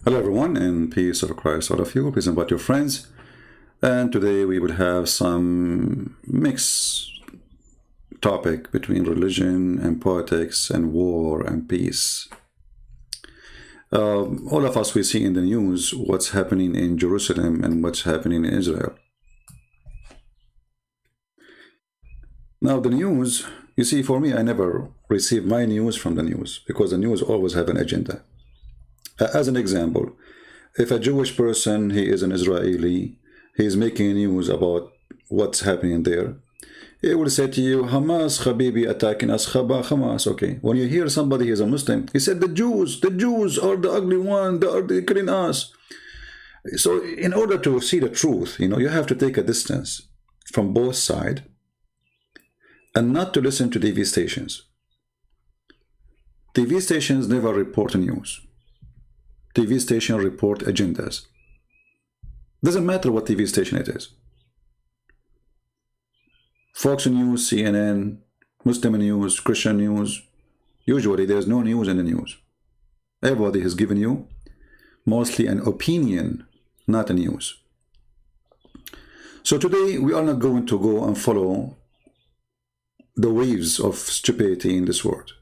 Hello everyone, and peace of Christ all of you, peace and about your friends. And today we will have some mixed topic between religion and politics and war and peace. All of us, we see in the news what's happening in Jerusalem and what's happening in Israel. Now the news, you see, for me, I never receive my news from the news because the news always have an agenda. As an example, if a Jewish person, he is an Israeli, he is making news about what's happening there, he will say to you, Hamas, Habibi, attacking us, Hamas, okay. When you hear somebody is a Muslim, he said, the Jews are the ugly one, they're killing us. So in order to see the truth, you have to take a distance from both sides and not to listen to TV stations. TV stations never report news. TV station report agendas. Doesn't matter what TV station it is. Fox News, CNN, Muslim News, Christian News. Usually there's no news in the news. Everybody has given you mostly an opinion, not a news. So today we are not going to go and follow the waves of stupidity in this world.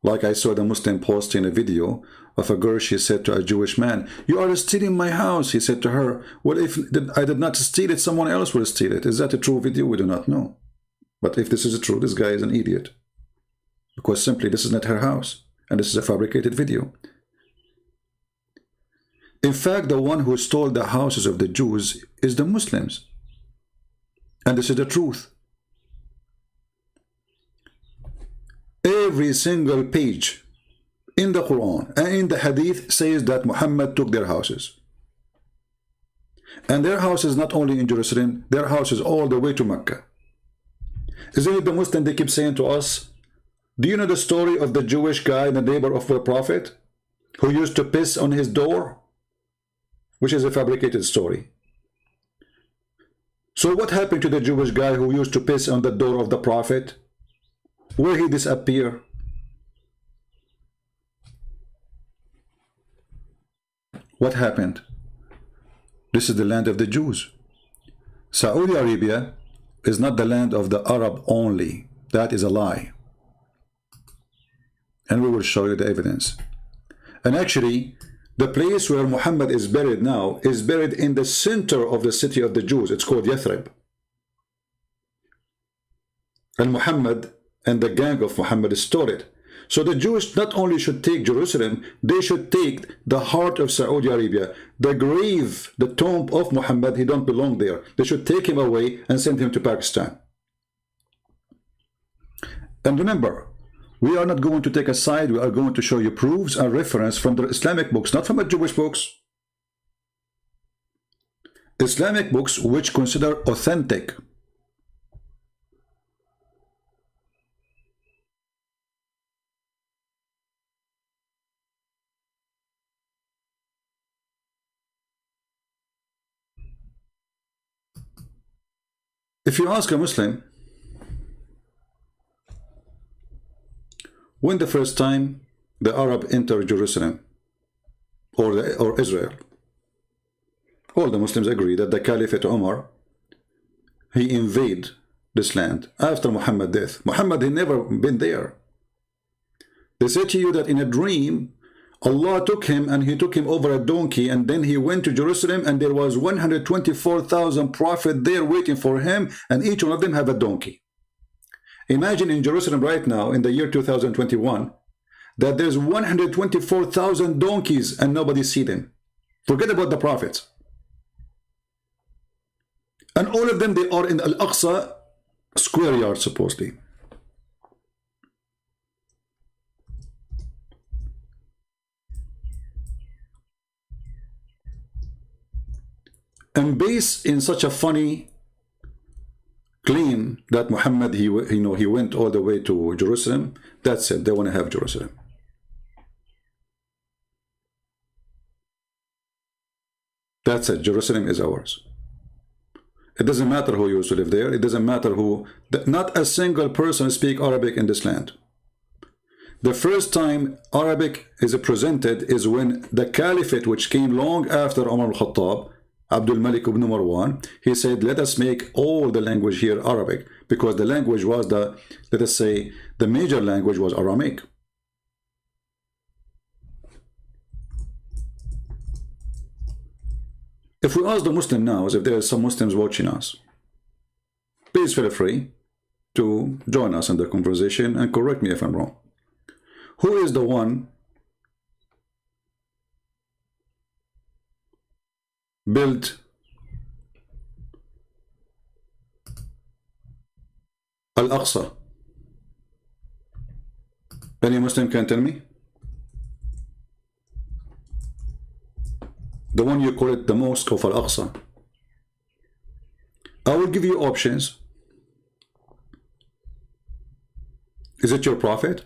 Like I saw the Muslim posting a video of a girl, she said to a Jewish man, you are stealing my house. He said to her, well, if I did not steal it, someone else will steal it. Is that a true video? We do not know. But if this is true, this guy is an idiot. Because simply this is not her house. And this is a fabricated video. In fact, the one who stole the houses of the Jews is the Muslims. And this is the truth. Every single page in the Quran and in the Hadith says that Muhammad took their houses. And their houses not only in Jerusalem, their houses all the way to Mecca. Isn't it the Muslim they keep saying to us, do you know the story of the Jewish guy, the neighbor of the Prophet, who used to piss on his door? Which is a fabricated story. So what happened to the Jewish guy who used to piss on the door of the Prophet? Where he disappear? What happened? This is the land of the Jews. Saudi Arabia is not the land of the Arab only. That is a lie. And we will show you the evidence. And actually, the place where Muhammad is buried now is buried in the center of the city of the Jews. It's called Yathrib. And Muhammad and the gang of Muhammad stole it. So the Jews not only should take Jerusalem, they should take the heart of Saudi Arabia, the grave, the tomb of Muhammad. He don't belong there. They should take him away and send him to Pakistan. And remember, we are not going to take a side. We are going to show you proofs and reference from the Islamic books, not from the Jewish books. Islamic books which consider authentic. If you ask a Muslim, when the first time the Arab entered Jerusalem or Israel, all the Muslims agree that the Caliphate Umar, he invaded this land after Muhammad's death. Muhammad had never been there. They say to you that in a dream, Allah took him and he took him over a donkey, and then he went to Jerusalem, and there was 124,000 prophets there waiting for him, and each one of them have a donkey. Imagine in Jerusalem right now in the year 2021 that there's 124,000 donkeys and nobody see them. Forget about the prophets. And all of them, they are in Al-Aqsa square yard supposedly. And based in such a funny claim that Muhammad, he went all the way to Jerusalem, that's it. They want to have Jerusalem. That's it. Jerusalem is ours. It doesn't matter who used to live there. It doesn't matter who. Not a single person speaks Arabic in this land. The first time Arabic is presented is when the caliphate, which came long after Umar al-Khattab, Abdul Malik ibn Marwan, he said, let us make all the language here Arabic, because the language was the, let us say, the major language was Aramaic. If we ask the Muslim now, if there are some Muslims watching us, please feel free to join us in the conversation and correct me if I'm wrong. Who is the one built Al-Aqsa? Any Muslim can tell me? The one you call it the Mosque of Al-Aqsa. I will give you options. Is it your prophet?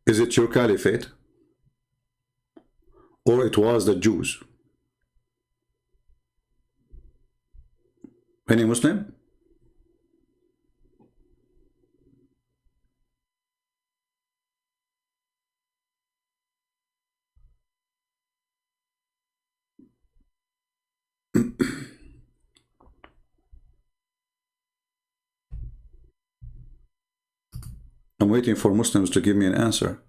Is it your caliphate? Or it was the Jews? Any Muslim? I'm waiting for Muslims to give me an answer.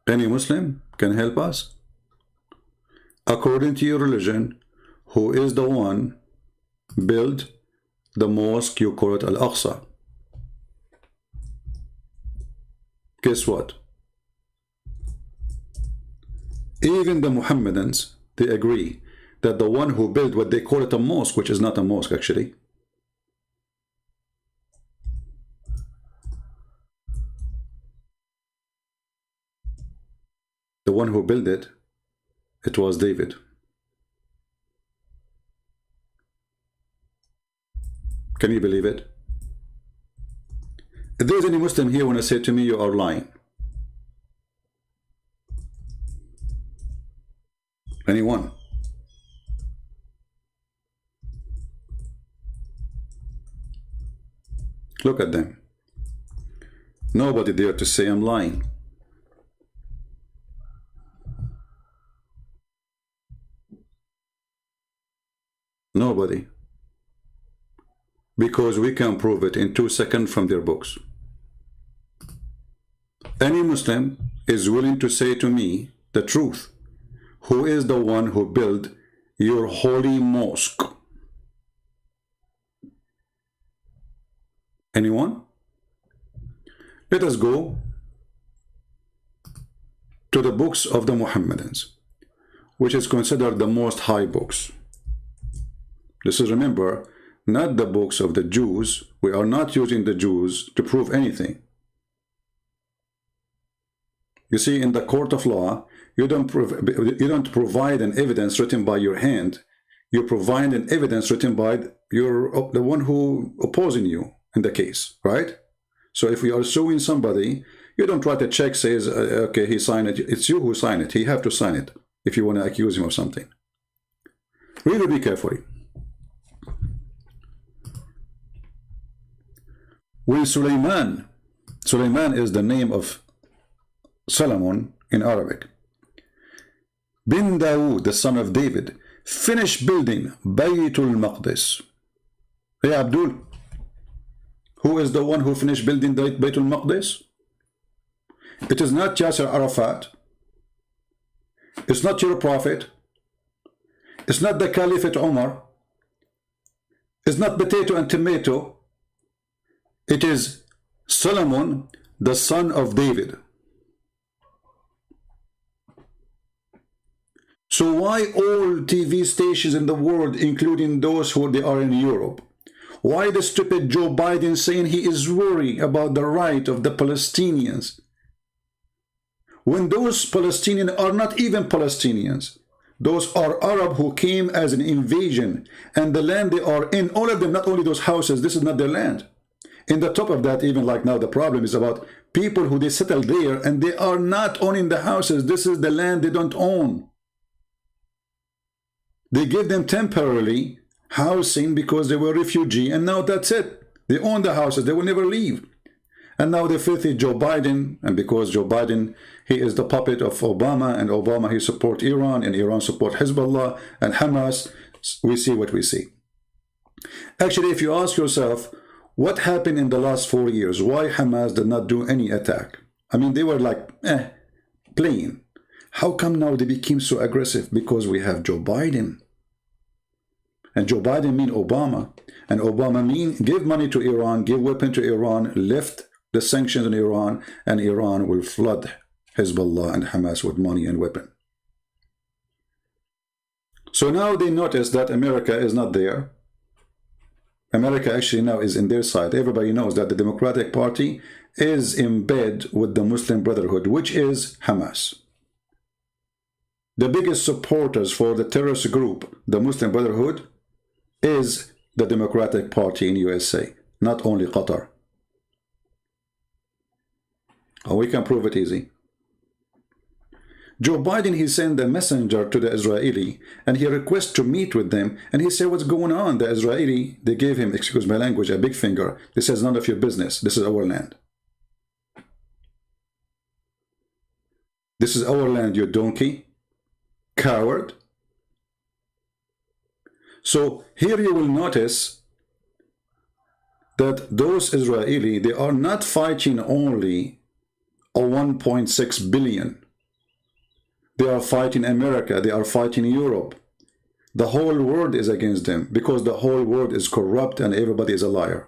Any Muslim can help us? According to your religion, who is the one built the mosque you call it Al-Aqsa? Guess what? Even the Muhammadans, they agree that the one who built what they call it a mosque, which is not a mosque actually, the one who built it, it was David. Can you believe it? If there's any Muslim here, when I say to me, you are lying. Anyone? Look at them. Nobody dare to say I'm lying. Nobody. Because we can prove it in 2 seconds from their books. Any Muslim is willing to say to me the truth. Who is the one who built your holy mosque? Anyone? Let us go to the books of the Muhammadans, which is considered the most high books. This is, remember, not the books of the Jews. We are not using the Jews to prove anything. You see, in the court of law, you don't provide an evidence written by your hand. You provide an evidence written by the one who opposing you in the case, right? So if we are suing somebody, you don't write a check says, okay, he signed it. It's you who signed it. He have to sign it if you want to accuse him of something. Really be careful. When Sulaiman is the name of Solomon in Arabic, bin Dawood, the son of David, finished building Baytul Maqdis. Hey Abdul, who is the one who finished building Baytul Maqdis? It is not Yasser Arafat. It's not your prophet. It's not the Caliphate Umar. It's not potato and tomato. It is Solomon, the son of David. So why all TV stations in the world, including those who they are in Europe, why the stupid Joe Biden saying he is worried about the right of the Palestinians, when those Palestinians are not even Palestinians? Those are Arab who came as an invasion, and the land they are in, all of them, not only those houses, this is not their land. In the top of that, even like now, the problem is about people who they settle there and they are not owning the houses. This is the land they don't own. They give them temporarily housing because they were refugee, and now that's it. They own the houses. They will never leave. And now the filthy Joe Biden, and because Joe Biden, he is the puppet of Obama, and Obama, he support Iran, and Iran support Hezbollah and Hamas, we see what we see. Actually, if you ask yourself, what happened in the last 4 years? Why Hamas did not do any attack? I mean, they were like, playing. How come now they became so aggressive? Because we have Joe Biden. And Joe Biden mean Obama. And Obama mean give money to Iran, give weapon to Iran, lift the sanctions on Iran, and Iran will flood Hezbollah and Hamas with money and weapon. So now they notice that America is not there. America actually now is in their side. Everybody knows that the Democratic Party is in bed with the Muslim Brotherhood, which is Hamas. The biggest supporters for the terrorist group, the Muslim Brotherhood, is the Democratic Party in USA, not only Qatar. And we can prove it easy. Joe Biden, he sent a messenger to the Israeli, and he requested to meet with them, and he said, what's going on? The Israeli, they gave him, excuse my language, a big finger. This is none of your business. This is our land. This is our land, you donkey. Coward. So here you will notice that those Israeli, they are not fighting only a 1.6 billion. They are fighting America. They are fighting Europe. The whole world is against them because the whole world is corrupt and everybody is a liar.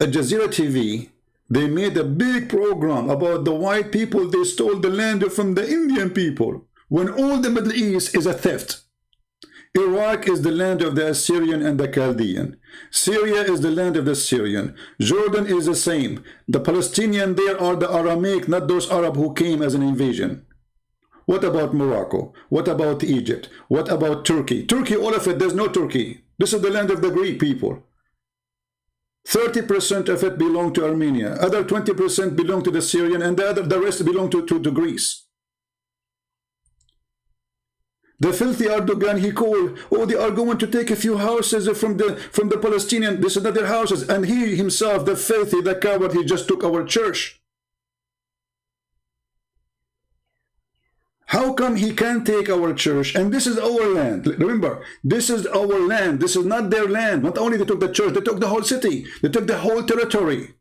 At Jazeera TV, they made a big program about the white people. They stole the land from the Indian people, when all the Middle East is a theft. Iraq is the land of the Assyrian and the Chaldean. Syria is the land of the Syrian. Jordan is the same. The Palestinian there are the Aramaic, not those Arab who came as an invasion. What about Morocco? What about Egypt? What about Turkey? Turkey, all of it, there's no Turkey. This is the land of the Greek people. 30% of it belong to Armenia. Other 20% belong to the Syrian, and the rest belong to Greece. The filthy Erdogan, he called, oh, they are going to take a few houses from the Palestinian. This is not their houses. And he himself, the filthy, the coward, he just took our church. How come he can't take our church? And this is our land. Remember, this is our land. This is not their land. Not only they took the church, they took the whole city. They took the whole territory.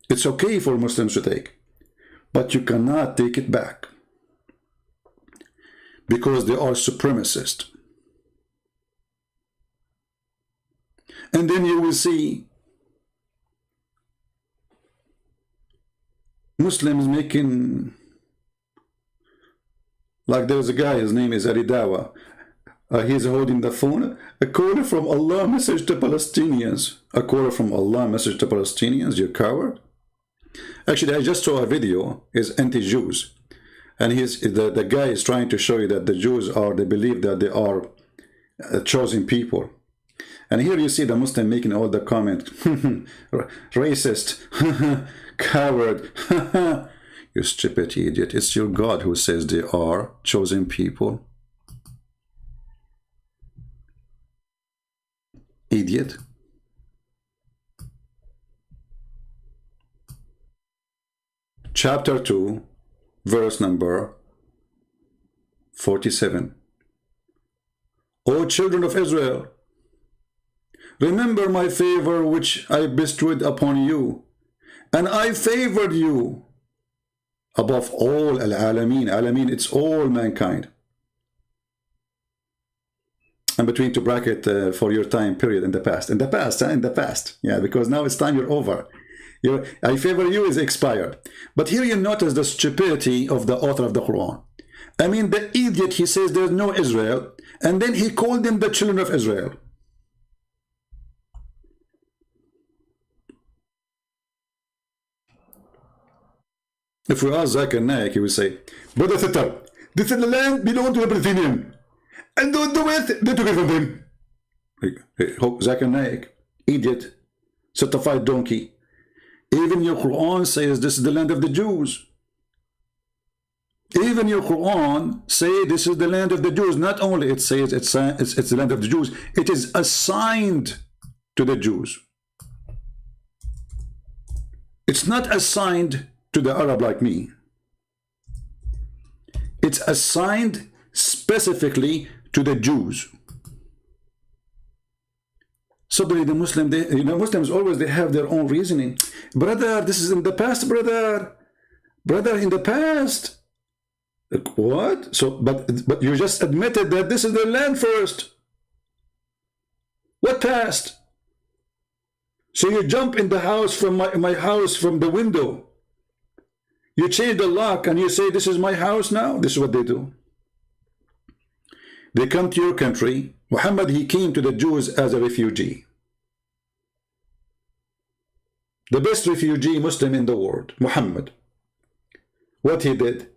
It's okay for Muslims to take, but you cannot take it back because they are supremacists. And then you will see Muslims making, like there's a guy, his name is Ali Dawa. He's holding the phone. A call from Allah message to Palestinians. A call from Allah message to Palestinians, you coward. Actually, I just saw a video, is anti-Jews. And the guy is trying to show you that the Jews are, they believe that they are chosen people. And here you see the Muslim making all the comment, racist, coward, you stupid idiot. It's your God who says they are chosen people. Idiot. Chapter 2, verse number 47. O children of Israel, remember my favor which I bestowed upon you, and I favored you above all al-alameen. Alameen, it's all mankind. And between to bracket for your time period in the past. In the past, in the past. Yeah, because now it's time you're over. I favor you is expired. But here you notice the stupidity of the author of the Quran. I mean, the idiot, he says there's no Israel, and then he called them the children of Israel. If we ask Zakir Naik, he will say, Brother Sitter, this is the land belongs to the Palestinians. And the West, they took it from them. Zakir Naik, idiot, certified donkey. Even your Quran says this is the land of the Jews. Even your Quran say this is the land of the Jews. Not only it says it's the land of the Jews, it is assigned to the Jews. It's not assigned to the Arab like me. It's assigned specifically to the Jews. Suddenly the Muslim, Muslims always they have their own reasoning. Brother, this is in the past, brother. Brother, in the past. What? So, but you just admitted that this is their land first. What past? So you jump in the house from my house from the window. You change the lock and you say, this is my house now? This is what they do. They come to your country. Muhammad, he came to the Jews as a refugee. The best refugee Muslim in the world, Muhammad. What he did?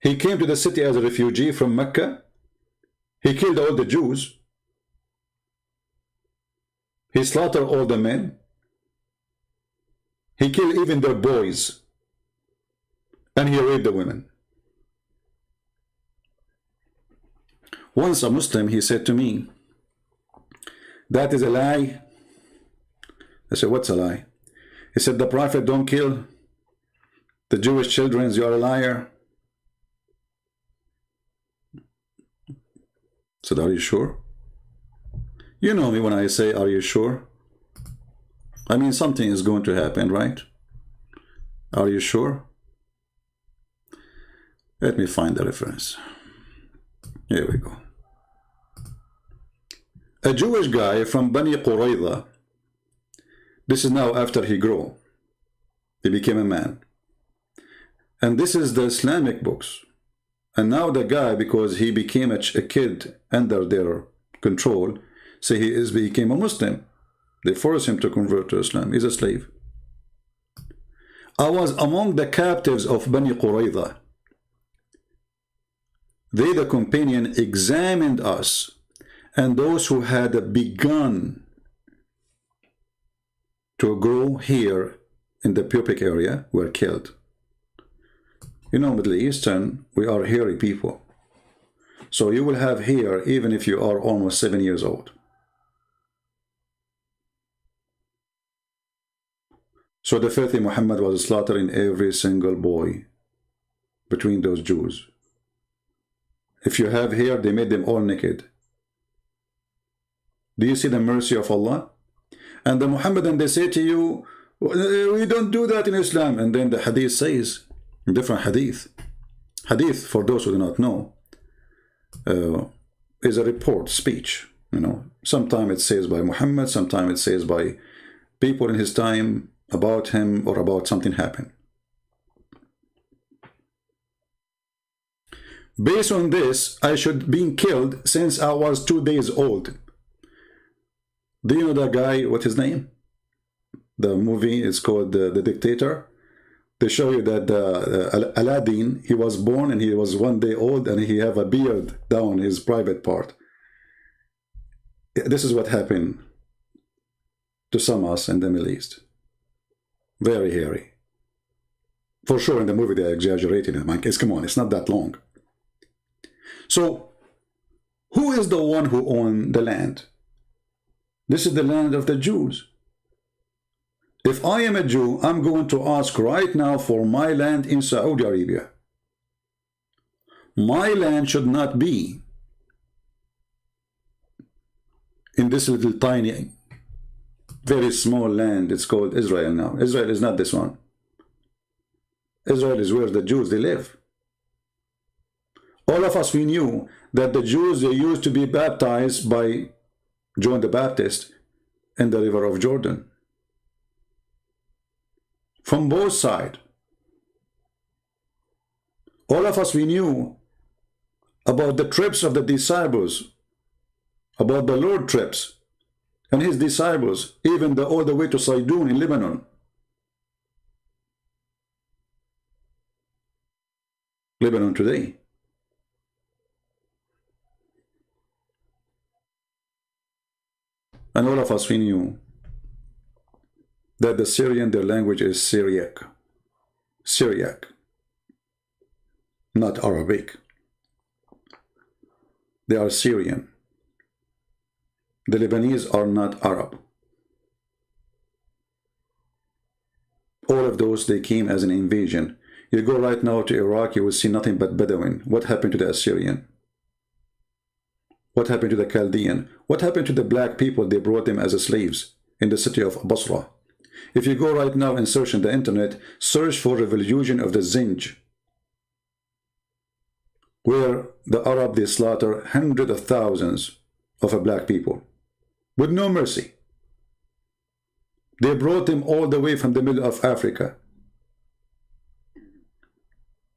He came to the city as a refugee from Mecca. He killed all the Jews. He slaughtered all the men. He killed even their boys. And he raped the women. Once a Muslim, he said to me, that is a lie. I said, what's a lie? He said, the Prophet don't kill the Jewish children. You are a liar. I said, are you sure? You know me when I say, are you sure? I mean, something is going to happen, right? Are you sure? Let me find the reference. Here we go. A Jewish guy from Bani Qurayza. This is now after he grew. He became a man. And this is the Islamic books. And now the guy, because he became a kid under their control, so he became a Muslim. They forced him to convert to Islam. He's a slave. I was among the captives of Bani Qurayza. They, the companion, examined us, and those who had begun to grow hair in the pubic area were killed. You know, Middle Eastern, we are hairy people. So you will have hair even if you are almost 7 years old. So the filthy Muhammad was slaughtering every single boy between those Jews. If you have hair, they made them all naked. Do you see the mercy of Allah? And the Muhammadan, they say to you, we don't do that in Islam. And then the hadith says, different hadith. Hadith, for those who do not know, is a report, speech. You know, sometimes it says by Muhammad, sometimes it says by people in his time about him or about something happened. Based on this, I should be killed since I was 2 days old. Do you know that guy, what's his name? The movie is called The Dictator. They show you that Aladdin, he was born and he was 1 day old and he have a beard down his private part. This is what happened to some of us in the Middle East. Very hairy. For sure in the movie they exaggerated it. Come on, it's not that long. So, who is the one who owned the land? This is the land of the Jews. If I am a Jew, I'm going to ask right now for my land in Saudi Arabia. My land should not be in this little tiny, very small land. It's called Israel now. Israel is not this one. Israel is where the Jews, they live. All of us, we knew that the Jews, they used to be baptized by John the Baptist in the river of Jordan. From both sides. All of us, we knew about the trips of the disciples, about the Lord trips and his disciples, even all the way to Sidon in Lebanon. Lebanon today. And all of us, we knew that the Syrian, their language is Syriac. Syriac. not Arabic. They are Syrian. The Lebanese are not Arab. All of those, they came as an invasion. You go right now to Iraq, you will see nothing but Bedouin. What happened to the Assyrian? What happened to the Chaldean? What happened to the black people? They brought them as slaves in the city of Basra. If you go right now and search on the internet, search for revolution of the Zinj, where the Arab, they slaughter hundreds of thousands of black people with no mercy. They brought them all the way from the middle of Africa.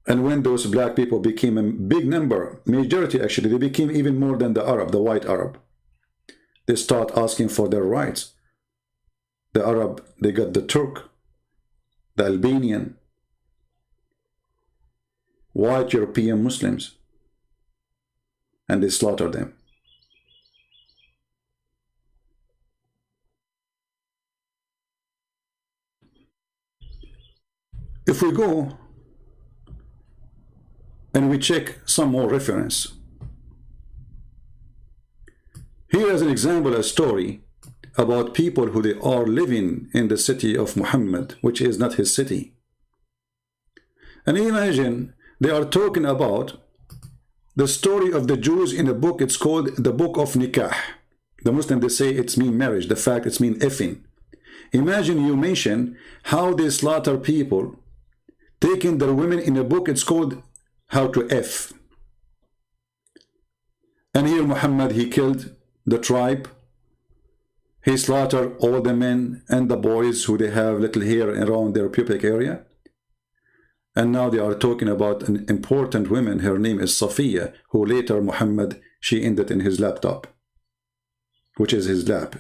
And when those black people became a big number, majority actually, they became even more than the Arab, the white Arab. They start asking for their rights. The Arab, they got the Turk, the Albanian, white European Muslims, and they slaughtered them. If we go and we check some more reference, here is an example, a story about people who they are living in the city of Muhammad, which is not his city. And imagine they are talking about the story of the Jews in a book. It's called the Book of Nikah. The Muslims, they say it's mean marriage. The fact it's mean effing. Imagine you mention how they slaughter people, taking their women in a book. It's called How to F. And here Muhammad, he killed the tribe. He slaughtered all the men and the boys who they have little hair around their pubic area. And now they are talking about an important woman. Her name is Safiya, who later Muhammad, she ended in his laptop, which is his lap.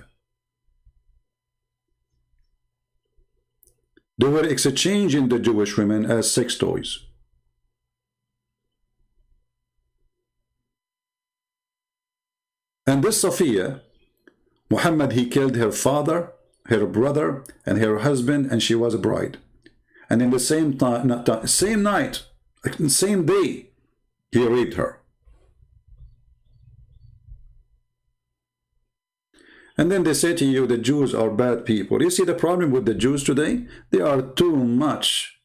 They were exchanging the Jewish women as sex toys. And this Safiya, Muhammad, he killed her father, her brother, and her husband, and she was a bride. And in the same night, same day, he raped her. And then they say to you, the Jews are bad people. You see the problem with the Jews today? They are too much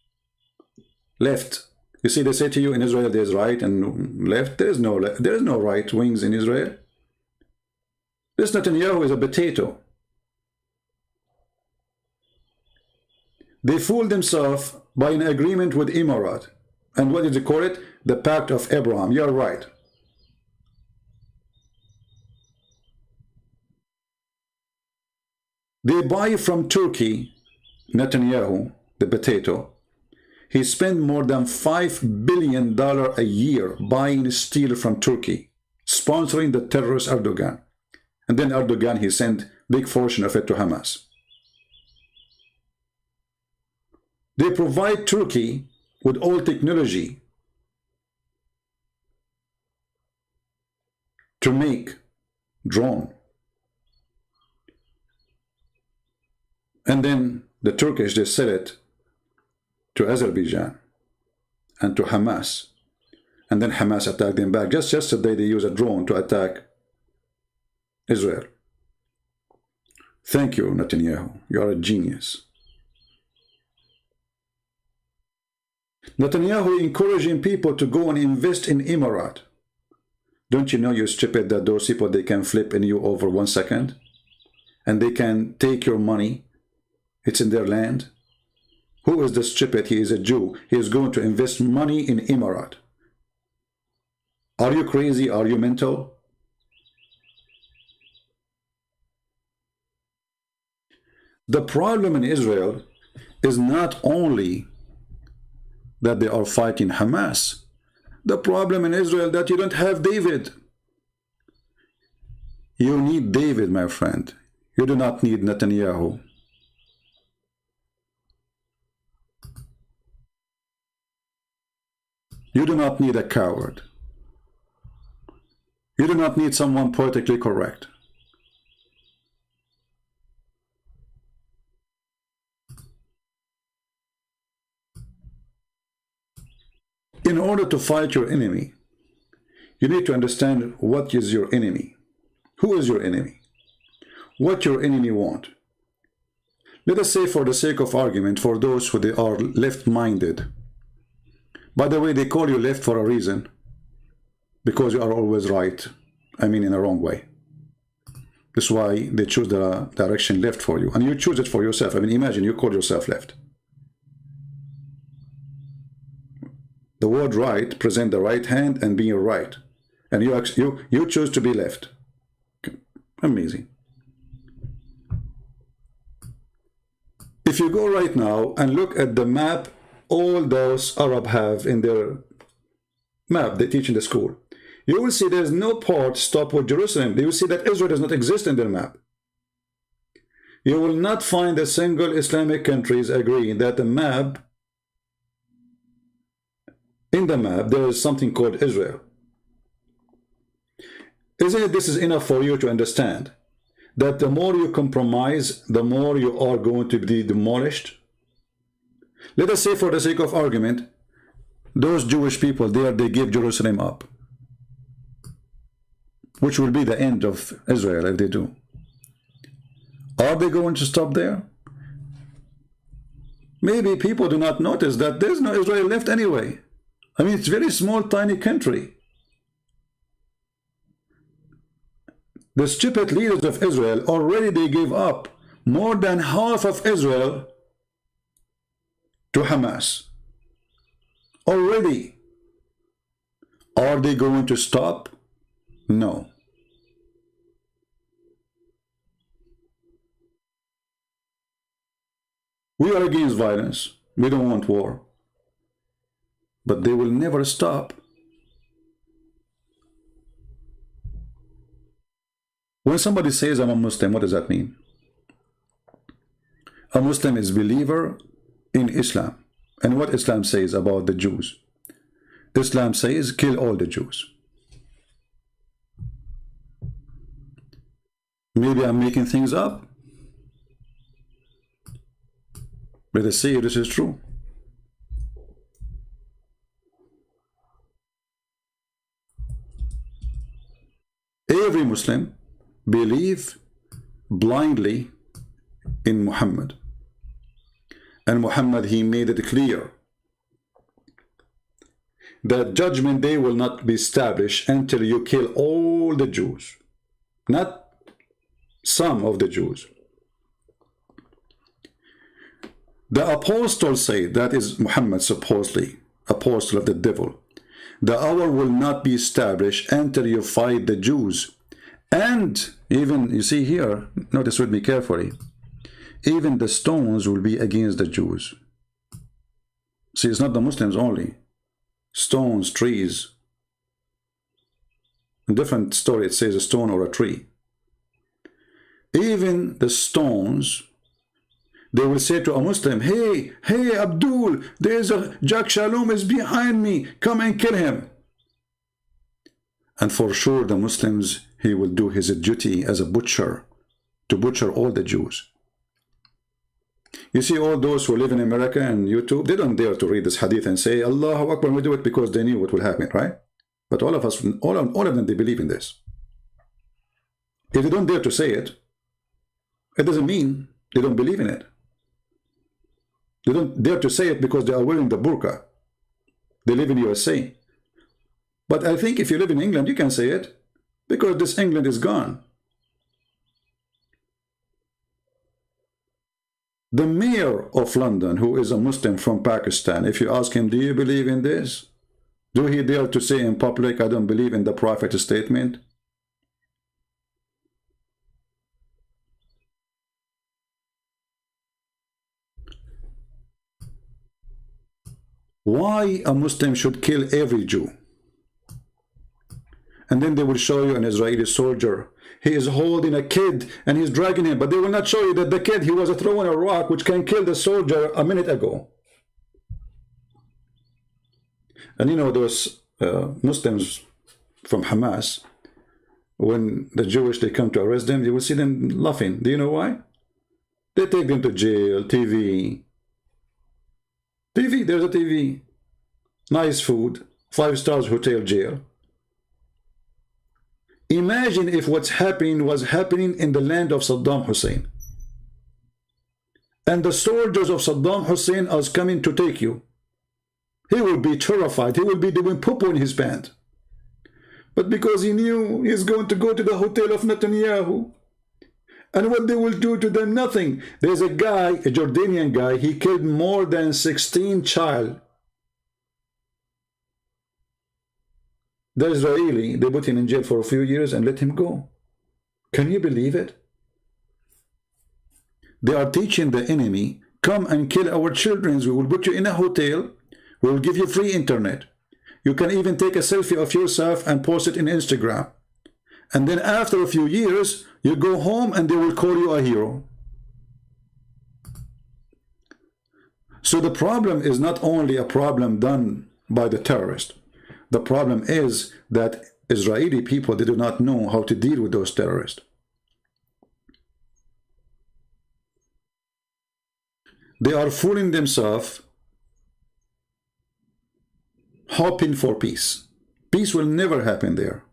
left. You see, they say to you, in Israel there's right and left. There is no right wings in Israel. This Netanyahu is a potato. They fooled themselves by an agreement with Emirat. And what did they call it? The Pact of Abraham. You're right. They buy from Turkey, Netanyahu, the potato. He spent more than $5 billion a year buying steel from Turkey, sponsoring the terrorist Erdogan. And then Erdogan, he sent big portion of it to Hamas. They provide Turkey with all technology to make drone. And then the Turkish, they sell it to Azerbaijan and to Hamas. And then Hamas attacked them back. Just yesterday, they used a drone to attack Israel. Thank you, Netanyahu. You are a genius. Netanyahu encouraging people to go and invest in Emirat. Don't you know, you stupid, that those people, they can flip in you over 1 second? And they can take your money. It's in their land. Who is the stupid? He is a Jew. He is going to invest money in Emirat. Are you crazy? Are you mental? The problem in Israel is not only that they are fighting Hamas. The problem in Israel that you don't have David. You need David, my friend. You do not need Netanyahu. You do not need a coward. You do not need someone politically correct. In order to fight your enemy, you need to understand what is your enemy. Who is your enemy? What your enemy want. Let us say, for the sake of argument, for those who they are left-minded. By the way, they call you left for a reason, because you are always right. I mean, in a wrong way. That's why they choose the direction left for you, and you choose it for yourself. I mean, imagine you call yourself left. The word right present the right hand and being right, and you choose to be left. Amazing. If you go right now and look at the map all those Arab have in their map they teach in the school, you will see there's no part stop with Jerusalem. You will see that Israel does not exist in their map. You will not find a single Islamic countries agree that the map, in the map, there is something called Israel. Isn't it this is enough for you to understand that the more you compromise, the more you are going to be demolished? Let us say, for the sake of argument, those Jewish people there, they give Jerusalem up, which will be the end of Israel if they do. Are they going to stop there? Maybe people do not notice that there's no Israel left anyway. I mean, it's a very small, tiny country. The stupid leaders of Israel, already they gave up more than half of Israel to Hamas. Already. Are they going to stop? No. We are against violence. We don't want war. But they will never stop. When somebody says I'm a Muslim, what does that mean? A Muslim is a believer in Islam. And what Islam says about the Jews? Islam says kill all the Jews. Maybe I'm making things up. Let us see if this is true. Every Muslim believe blindly in Muhammad. And Muhammad, he made it clear that judgment day will not be established until you kill all the Jews, not some of the Jews. The apostles say, that is Muhammad supposedly, apostle of the devil, the hour will not be established until you fight the Jews. And even, you see here, notice with me carefully, even the stones will be against the Jews. See, it's not the Muslims only. Stones, trees. In different story, it says a stone or a tree. Even the stones, they will say to a Muslim, hey, Abdul, there's a Jack Shalom is behind me. Come and kill him. And for sure, the Muslims, he will do his duty as a butcher, to butcher all the Jews. You see, all those who live in America and YouTube, they don't dare to read this hadith and say, Allahu Akbar, we do it because they knew what will happen, right? But all of us, all of them, they believe in this. If they don't dare to say it, it doesn't mean they don't believe in it. They don't dare to say it because they are wearing the burqa. They live in USA. But I think if you live in England, you can say it, because this England is gone. The mayor of London, who is a Muslim from Pakistan, if you ask him, do you believe in this? Do he dare to say in public, I don't believe in the Prophet's statement? Why a Muslim should kill every Jew? And then they will show you an Israeli soldier. He is holding a kid and he's dragging him, but they will not show you that the kid, he was throwing a rock which can kill the soldier a minute ago. And you know, those Muslims from Hamas, when the Jewish, they come to arrest them, you will see them laughing. Do you know why? They take them to jail, TV, there's a TV. nice food, 5-star hotel jail. Imagine if what's happening was happening in the land of Saddam Hussein. And the soldiers of Saddam Hussein are coming to take you. He will be terrified. He will be doing poo-poo in his pants. But because he knew he's going to go to the hotel of Netanyahu, and what they will do to them, nothing. There's a guy, a Jordanian guy, he killed more than 16 child. The Israeli, they put him in jail for a few years and let him go. Can you believe it? They are teaching the enemy, come and kill our children. We will put you in a hotel. We will give you free internet. You can even take a selfie of yourself and post it in Instagram. And then after a few years, you go home and they will call you a hero. So the problem is not only a problem done by the terrorist. The problem is that Israeli people, they do not know how to deal with those terrorists. They are fooling themselves, hoping for peace. Peace will never happen there.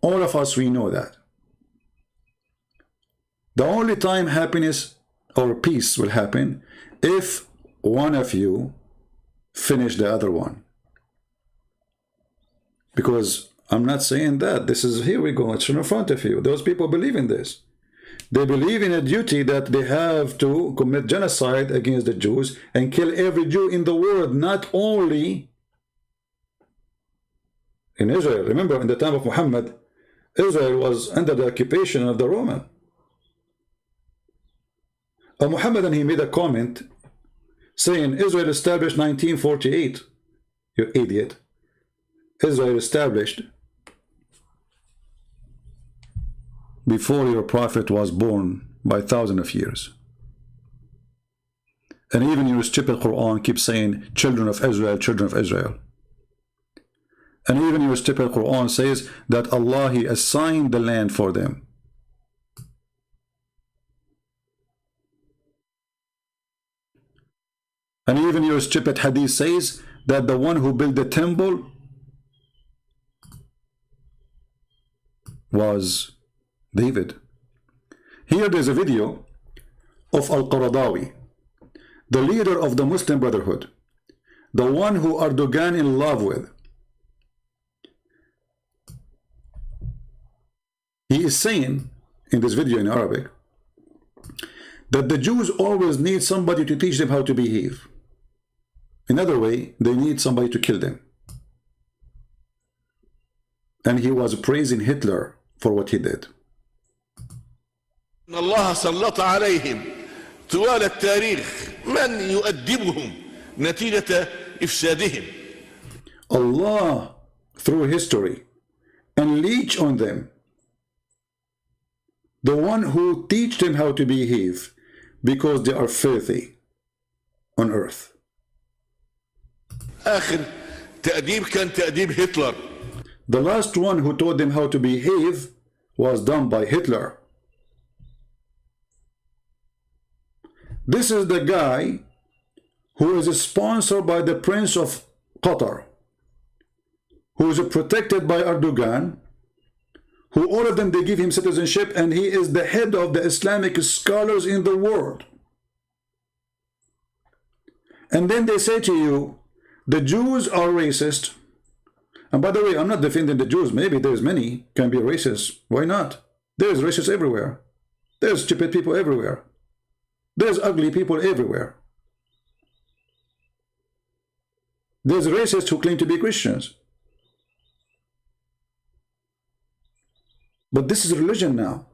All of us, we know that. The only time happiness or peace will happen if one of you finish the other one. Because I'm not saying that. This is, here we go, it's in front of you. Those people believe in this. They believe in a duty that they have to commit genocide against the Jews and kill every Jew in the world, not only in Israel. Remember, in the time of Muhammad, Israel was under the occupation of the Roman. Muhammad, and he made a comment saying, Israel established 1948. You idiot. Israel established before your prophet was born by thousands of years. And even your stupid Quran keeps saying, children of Israel, children of Israel. And even your stupid Quran says that Allah, He assigned the land for them. And even your stupid Hadith says that the one who built the temple was David. Here there's a video of Al-Qaradawi, the leader of the Muslim Brotherhood, the one who Erdogan in love with. He is saying in this video in Arabic that the Jews always need somebody to teach them how to behave. In other way, they need somebody to kill them. And he was praising Hitler for what he did. الله سلط عليهم طوال التاريخ من يؤدبهم نتيجة إفسادهم. Allah, through history, unleash on them the one who teach them how to behave, because they are filthy on earth. آخر تأديب كان تأديب هتلر. The last one who taught them how to behave was done by Hitler. This is the guy who is sponsored by the Prince of Qatar, who is protected by Erdogan, who all of them, they give him citizenship, and he is the head of the Islamic scholars in the world. And then they say to you, the Jews are racist. And by the way, I'm not defending the Jews. Maybe there's many can be racist. Why not? There's racists everywhere. There's stupid people everywhere. There's ugly people everywhere. There's racists who claim to be Christians. But this is religion now.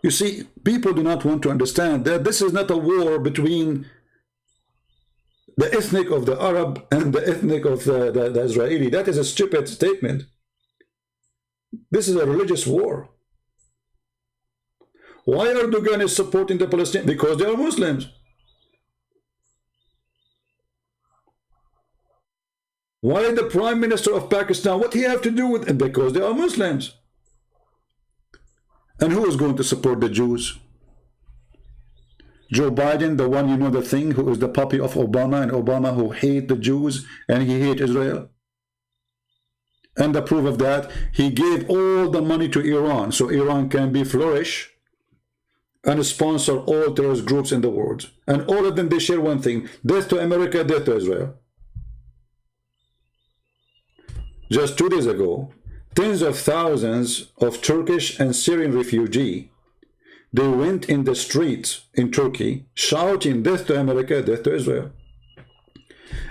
You see, people do not want to understand that this is not a war between the ethnic of the Arab and the ethnic of the Israeli. That is a stupid statement. This is a religious war. Why Erdogan is supporting the Palestinians? Because they are Muslims. Why the Prime Minister of Pakistan? What he have to do with it? Because they are Muslims. And who is going to support the Jews? Joe Biden, the one, you know, the thing, who is the puppy of Obama, and Obama who hate the Jews and he hate Israel. And the proof of that, he gave all the money to Iran so Iran can be flourish and sponsor all terrorist groups in the world. And all of them, they share one thing: death to America, death to Israel. Just 2 days ago, tens of thousands of Turkish and Syrian refugees, they went in the streets in Turkey shouting death to America, death to Israel.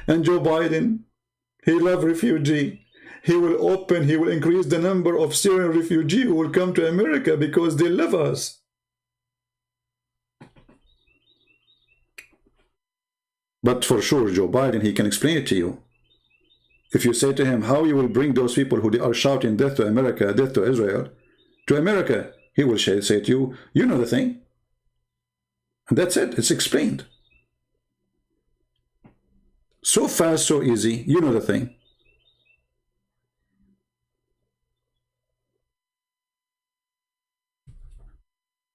And Joe Biden, he loves refugees. He will increase the number of Syrian refugees who will come to America because they love us. But for sure, Joe Biden, he can explain it to you. If you say to him how you will bring those people who are shouting death to America, death to Israel, to America, he will say to you, you know the thing. And that's it. It's explained. So fast, so easy. You know the thing.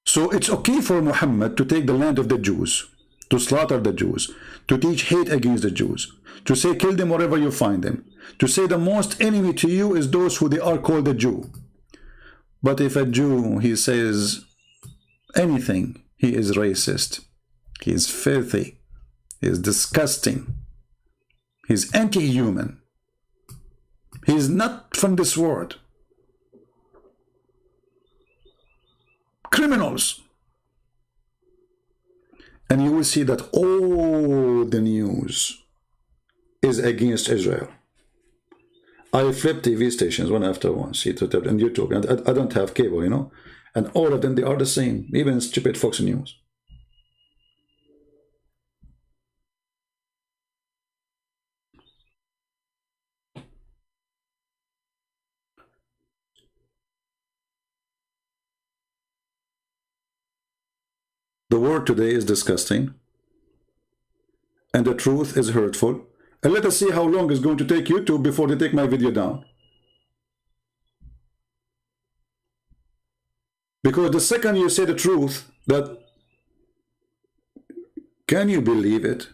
So it's okay for Muhammad to take the land of the Jews, to slaughter the Jews, to teach hate against the Jews, to say kill them wherever you find them, to say the most enemy to you is those who they are called a Jew. But if a Jew, he says anything, he is racist, he is filthy, he is disgusting, he is anti-human, he is not from this world. Criminals. And you will see that all the news is against Israel. I flip TV stations one after one, see, and YouTube, and I don't have cable, you know, and all of them, they are the same, even stupid Fox News. The word today is disgusting, and the truth is hurtful. And let us see how long it's going to take YouTube before they take my video down. Because the second you say the truth, that, can you believe it?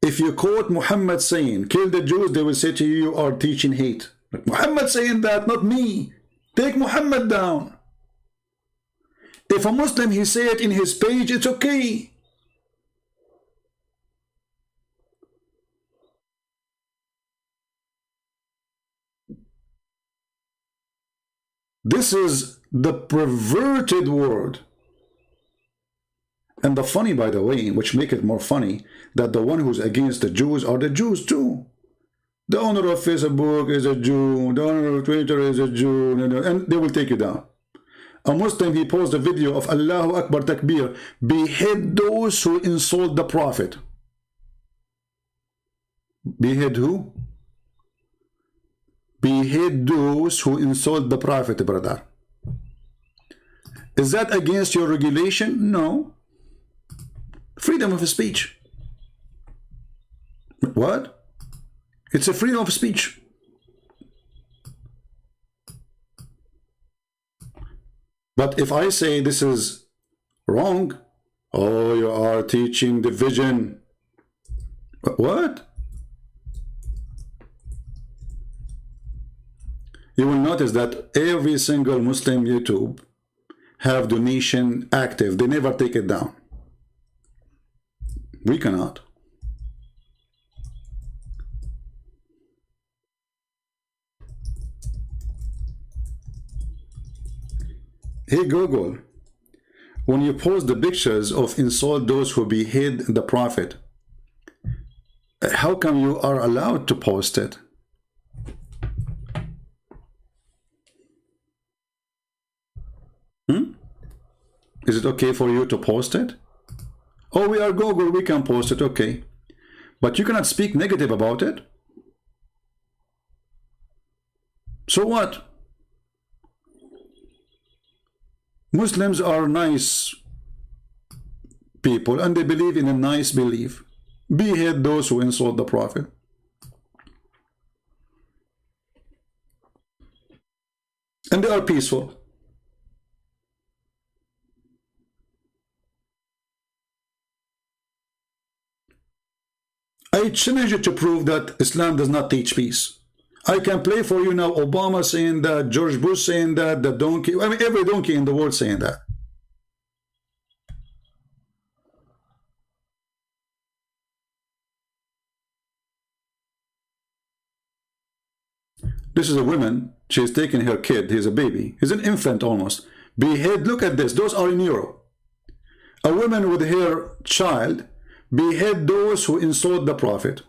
If you quote Muhammad saying, kill the Jews, they will say to you, you are teaching hate. But Muhammad saying that, not me. Take Muhammad down. If a Muslim, he say it in his page, it's okay. This is the perverted world. And the funny, by the way, which make it more funny, that the one who's against the Jews are the Jews too. The owner of Facebook is a Jew, the owner of Twitter is a Jew, and they will take you down. A Muslim, he posted a video of Allahu Akbar Takbir, behead those who insult the Prophet. Behead who? Behead those who insult the Prophet, brother. Is that against your regulation? No. Freedom of speech. What? It's a freedom of speech. But if I say this is wrong, oh, you are teaching division. What? You will notice that every single Muslim YouTube have donation active. They never take it down. We cannot. Hey Google, when you post the pictures of insult those who behead the Prophet, how come you are allowed to post it? Is it okay for you to post it? Oh, we are Google, we can post it, okay. But you cannot speak negative about it? So what? Muslims are nice people and they believe in a nice belief. Behead those who insult the Prophet. And they are peaceful. I challenge you to prove that Islam does not teach peace. I can play for you now Obama saying that, George Bush saying that, the donkey, I mean every donkey in the world saying that. This is a woman, she is taking her kid, he's a baby, he's an infant almost. Behead, look at this, those are in Europe. A woman with her child behead those who insult the Prophet.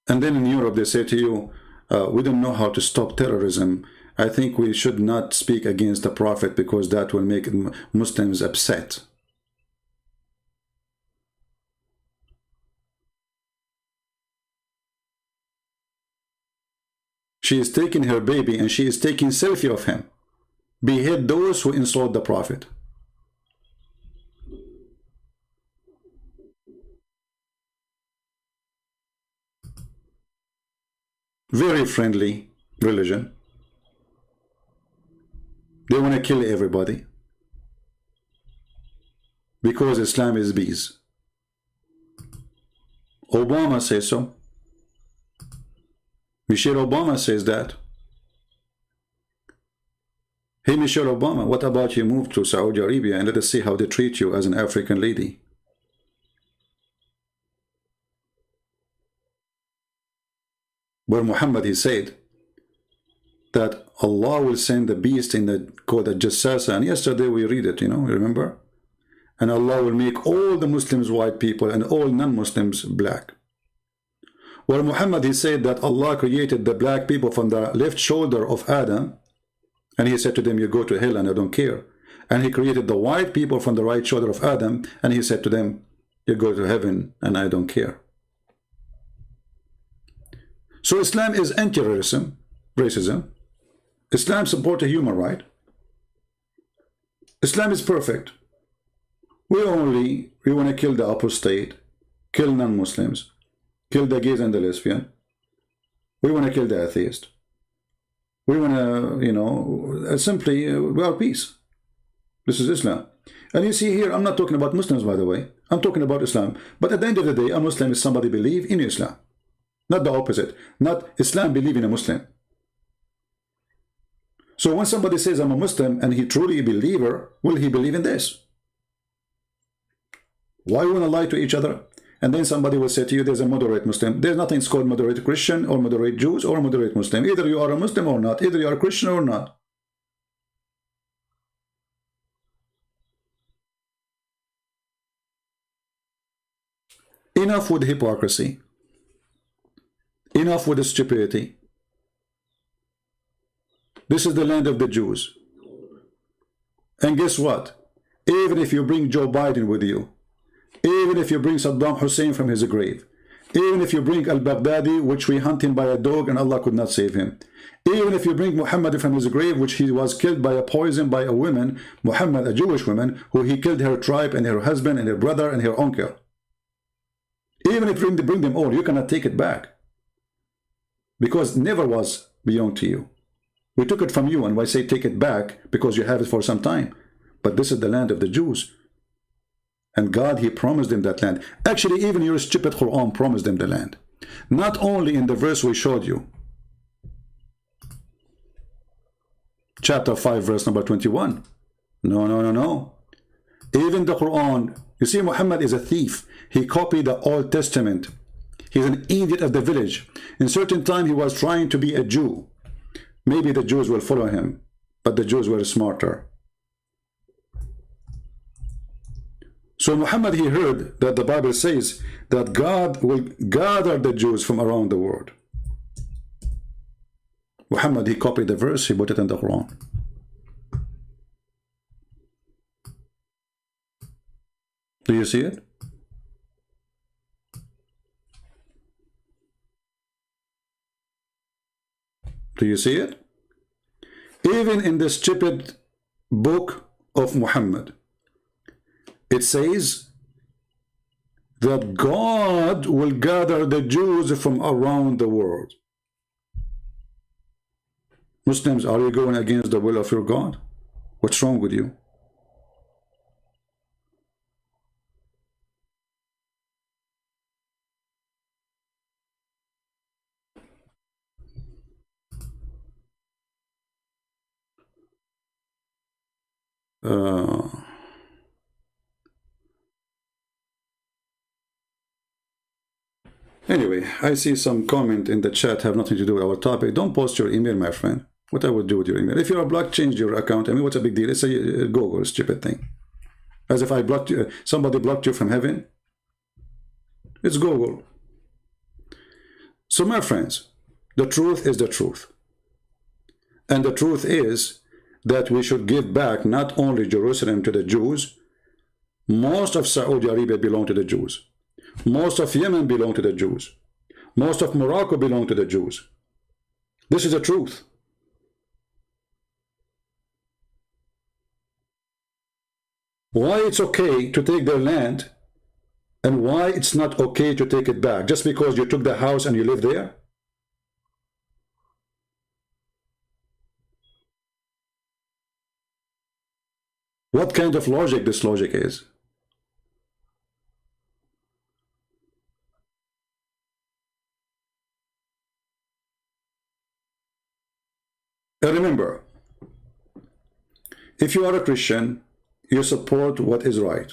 And then in Europe they say to you, we don't know how to stop terrorism. I think we should not speak against the Prophet because that will make Muslims upset. She is taking her baby and she is taking selfie of him. Behead those who insult the Prophet. Very friendly religion. They want to kill everybody because Islam is bees. Obama says so. Michelle Obama says that. Hey Michelle Obama, what about you move to Saudi Arabia and let us see how they treat you as an African lady? Where Muhammad, he said that Allah will send the beast in the called the Jassasa, and yesterday we read it, you know, remember? And Allah will make all the Muslims white people and all non-Muslims black. Where Muhammad, he said that Allah created the black people from the left shoulder of Adam, and he said to them, you go to hell and I don't care. And he created the white people from the right shoulder of Adam, and he said to them, you go to heaven and I don't care. So Islam is anti-racism, Islam supports human right. Islam is perfect. We want to kill the apostate, kill non-Muslims, kill the gays and the lesbian. We want to kill the atheist. We want to, you know, simply, we are peace. This is Islam. And you see here, I'm not talking about Muslims, by the way. I'm talking about Islam. But at the end of the day, a Muslim is somebody believe in Islam. Not the opposite. Not Islam believe in a Muslim. So when somebody says, I'm a Muslim, and he truly a believer, will he believe in this? Why want to lie to each other? And then somebody will say to you, there's a moderate Muslim. There's nothing called moderate Christian or moderate Jews or moderate Muslim. Either you are a Muslim or not. Either you are a Christian or not. Enough with hypocrisy. Enough with the stupidity. This is the land of the Jews. And guess what? Even if you bring Joe Biden with you, even if you bring Saddam Hussein from his grave, even if you bring al-Baghdadi, which we hunt him by a dog and Allah could not save him, even if you bring Muhammad from his grave, which he was killed by a poison by a woman, Muhammad, a Jewish woman, who he killed her tribe and her husband and her brother and her uncle. Even if you bring them all, you cannot take it back. Because it never was belong to you. We took it from you, and I say take it back because you have it for some time. But this is the land of the Jews. And God, he promised them that land. Actually, even your stupid Quran promised them the land. Not only in the verse we showed you. Chapter 5, verse number 21. No. Even the Quran, you see, Muhammad is a thief. He copied the Old Testament. He's an idiot of the village. In certain time, he was trying to be a Jew. Maybe the Jews will follow him, but the Jews were smarter. So Muhammad, he heard that the Bible says that God will gather the Jews from around the world. Muhammad, he copied the verse, he put it in the Quran. Do you see it? Do you see it? Even in the stupid book of Muhammad, it says that God will gather the Jews from around the world. Muslims, are you going against the will of your God? What's wrong with you? Anyway, I see some comment in the chat have nothing to do with our topic. Don't post your email, my friend. What I would do with your email? If you are blocked, change your account. I mean, what's a big deal? It's a Google stupid thing. As if I blocked you, somebody blocked you from heaven. It's Google. So my friends, the truth is the truth. And the truth is that we should give back not only Jerusalem to the Jews. Most of Saudi Arabia belong to the Jews. Most of Yemen belong to the Jews. Most of Morocco belong to the Jews. This is the truth. Why it's okay to take their land and why it's not okay to take it back? Just because you took the house and you live there? What kind of logic this logic is? And remember, if you are a Christian, you support what is right.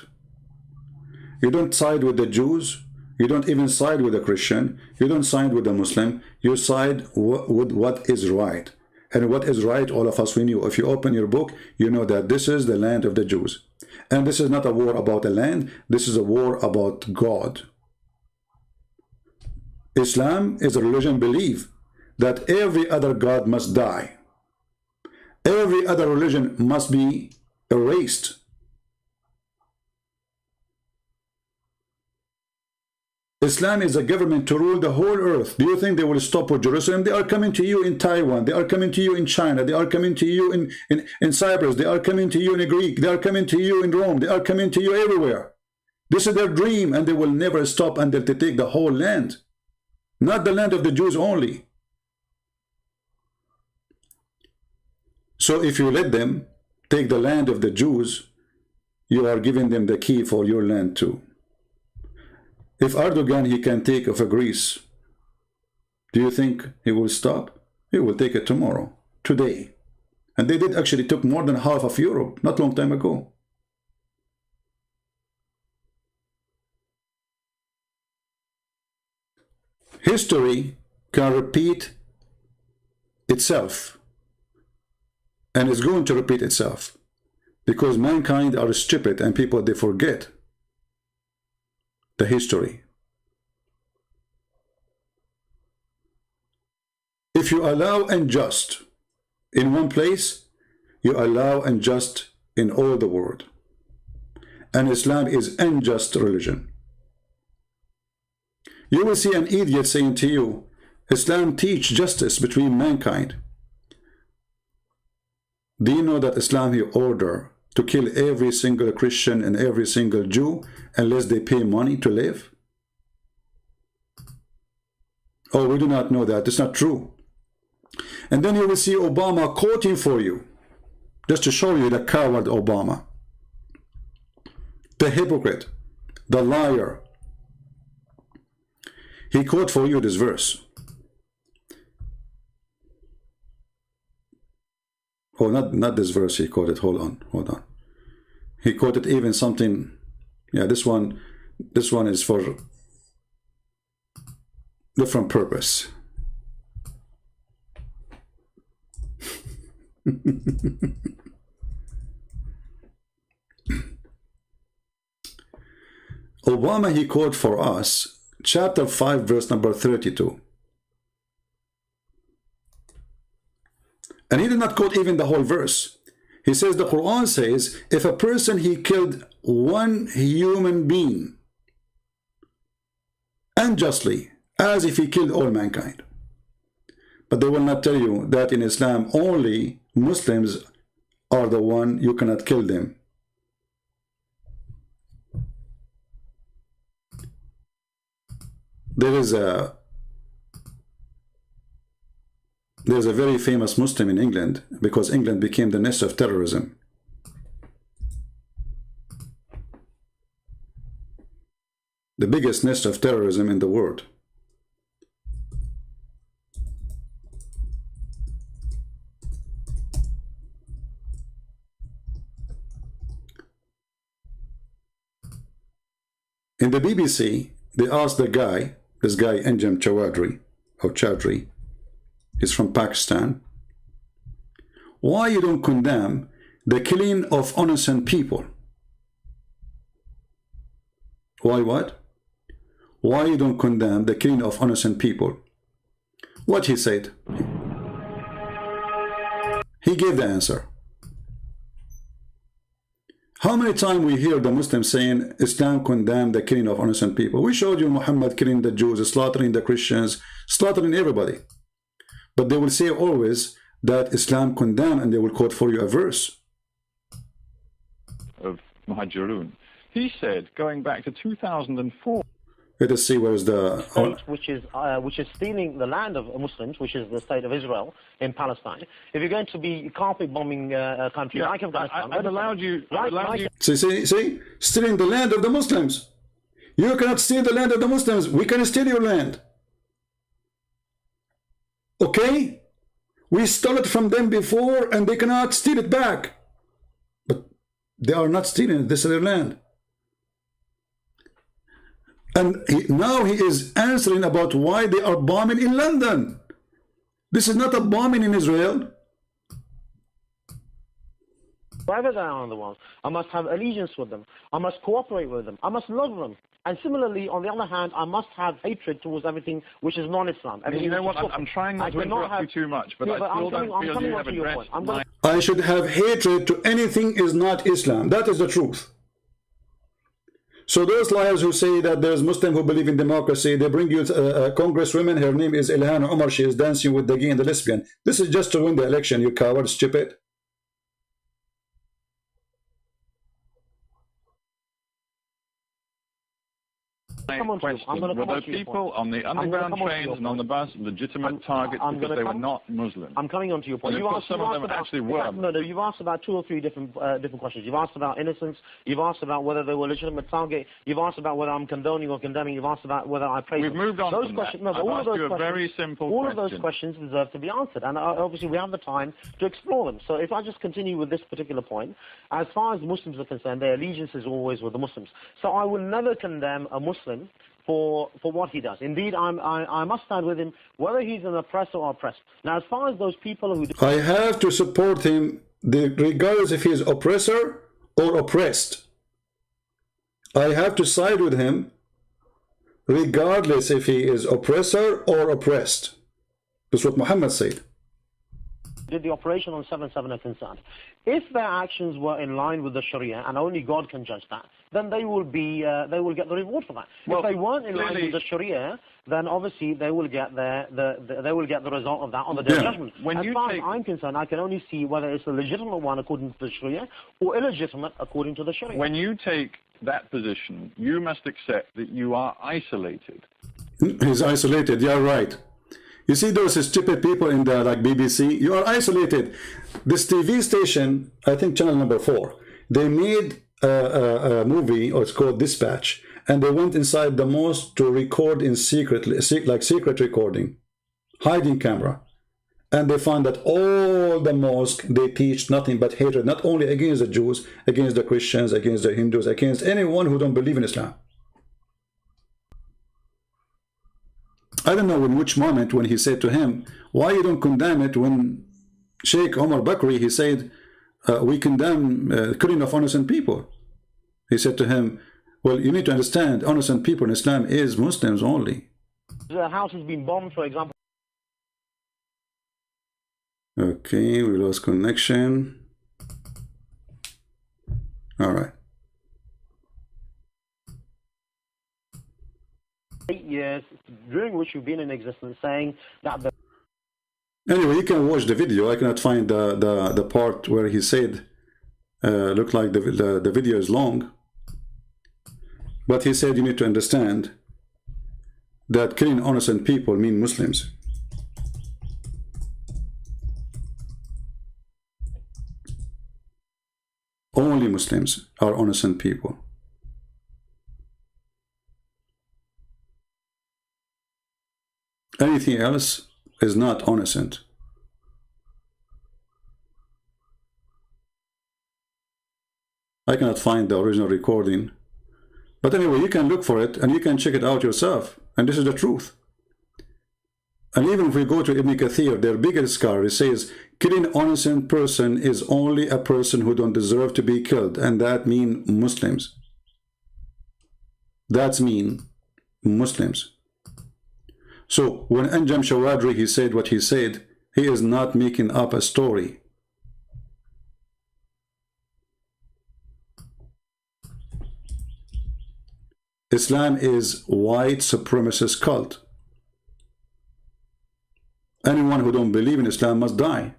You don't side with the Jews. You don't even side with the Christian. You don't side with the Muslim. You side with what is right. And what is right, all of us, we knew. If you open your book, you know that this is the land of the Jews. And this is not a war about the land. This is a war about God. Islam is a religion believe that every other God must die. Every other religion must be erased. Islam is a government to rule the whole earth. Do you think they will stop with Jerusalem? They are coming to you in Taiwan. They are coming to you in China. They are coming to you in Cyprus. They are coming to you in Greek. They are coming to you in Rome. They are coming to you everywhere. This is their dream, and they will never stop until they take the whole land. Not the land of the Jews only. So if you let them take the land of the Jews, you are giving them the key for your land too. If Erdogan, he can take of Greece, do you think he will stop? He will take it tomorrow, today. And they did actually took more than half of Europe, not long time ago. History can repeat itself. And it's going to repeat itself. Because mankind are stupid and people, they forget the history. If you allow unjust in one place, you allow unjust in all the world. And Islam is unjust religion. You will see an idiot saying to you, Islam teach justice between mankind. Do you know that Islam he order to kill every single Christian and every single Jew unless they pay money to live? Oh, we do not know that. It's not true. And then you will see Obama quoting for you, just to show you the coward Obama, the hypocrite, the liar. He quote for you this verse. Oh, not this verse he quoted. Hold on. He quoted even something. Yeah, this one is for different purpose. Obama, he quote for us chapter 5 verse number 32. And he did not quote even the whole verse. He says, the Quran says, if a person he killed one human being unjustly, as if he killed all mankind. But they will not tell you that in Islam only Muslims are the one you cannot kill them. There's a very famous Muslim in England, because England became the nest of terrorism. the biggest nest of terrorism in the world. In the BBC, they asked the guy, this guy Anjem Choudary, or Chowdhury, he's from Pakistan, why you don't condemn the killing of innocent people? Why what? Why you don't condemn the killing of innocent people? What he said? He gave the answer. How many times we hear the Muslims saying Islam condemned the killing of innocent people? We showed you Muhammad killing the Jews, slaughtering the Christians, slaughtering everybody. But they will say always that Islam condemned, and they will quote for you a verse. Of Muhajirun. He said, going back to 2004. Let us see where is the state which is stealing the land of Muslims, which is the state of Israel in Palestine. If you're going to be carpet bombing a country like Afghanistan, I've allowed you. See, stealing the land of the Muslims. You cannot steal the land of the Muslims. We can steal your land. Okay? We stole it from them before, and they cannot steal it back. But they are not stealing it. This is their land. And now he is answering about why they are bombing in London. This is not a bombing in Israel. Wherever they are in the world, I must have allegiance with them. I must cooperate with them. I must love them. And similarly, on the other hand, I must have hatred towards everything which is non-Islam. You know what? I'm trying not to interrupt you too much, but I still don't feel you have addressed my... I should have hatred to anything is not Islam. That is the truth. So those liars who say that there's Muslims who believe in democracy, they bring you a congresswoman, her name is Ilhan Omar, she is dancing with the gay and the lesbian. This is just to win the election, you coward, stupid. Were the people on the underground trains and on the bus legitimate targets because they were not Muslim? I'm coming on to your point. Some of them actually were. No, you've asked about 2 or 3 different questions. You've asked about innocence. You've asked about whether they were legitimate target. You've asked about whether I'm condoning or condemning. You've asked about whether I praise them. We've moved on those from questions, that. No, all of those questions, very simple all of those questions deserve to be answered, and obviously we have the time to explore them. So if I just continue with this particular point, as far as Muslims are concerned, their allegiance is always with the Muslims. So I will never condemn a Muslim for what he does. Indeed, I must stand with him, whether he's an oppressor or oppressed. Now, as far as those people who... I have to support him regardless if he is oppressor or oppressed. I have to side with him regardless if he is oppressor or oppressed. That's what Muhammad said. Did the operation on 7/7 are concerned. If their actions were in line with the Sharia, and only God can judge that, then they will get the reward for that. Well, if they weren't in line with the Sharia, then obviously they will get they will get the result of that on the Day of Judgment. As far as I'm concerned, I can only see whether it's a legitimate one according to the Sharia or illegitimate according to the Sharia. When you take that position, you must accept that you are isolated. He's isolated. You're right. You see those stupid people in the BBC? You are isolated. This TV station, I think channel number 4, they made a movie, or it's called Dispatch, and they went inside the mosque to record in secret, like secret recording, hiding camera. And they found that all the mosque, they teach nothing but hatred, not only against the Jews, against the Christians, against the Hindus, against anyone who don't believe in Islam. I don't know in which moment when he said to him, why you don't condemn it, when Sheikh Omar Bakri, he said, we condemn killing of innocent people. He said to him, well, you need to understand, innocent people in Islam is Muslims only. The house has been bombed, for example. Okay, we lost connection. All right. 8 years during which you've been in existence, saying that the... Anyway, you can watch the video. I cannot find the part where he said, look like the video is long, but he said you need to understand that killing innocent people mean Muslims. Only Muslims are innocent people. Anything else is not innocent. I cannot find the original recording. But anyway, you can look for it and you can check it out yourself. And this is the truth. And even if we go to Ibn Kathir, their biggest scholar, he says, killing an innocent person is only a person who don't deserve to be killed. And that means Muslims. That's mean Muslims. So when Anjem Shawadri, he said what he said, he is not making up a story. Islam is white supremacist cult. Anyone who don't believe in Islam must die.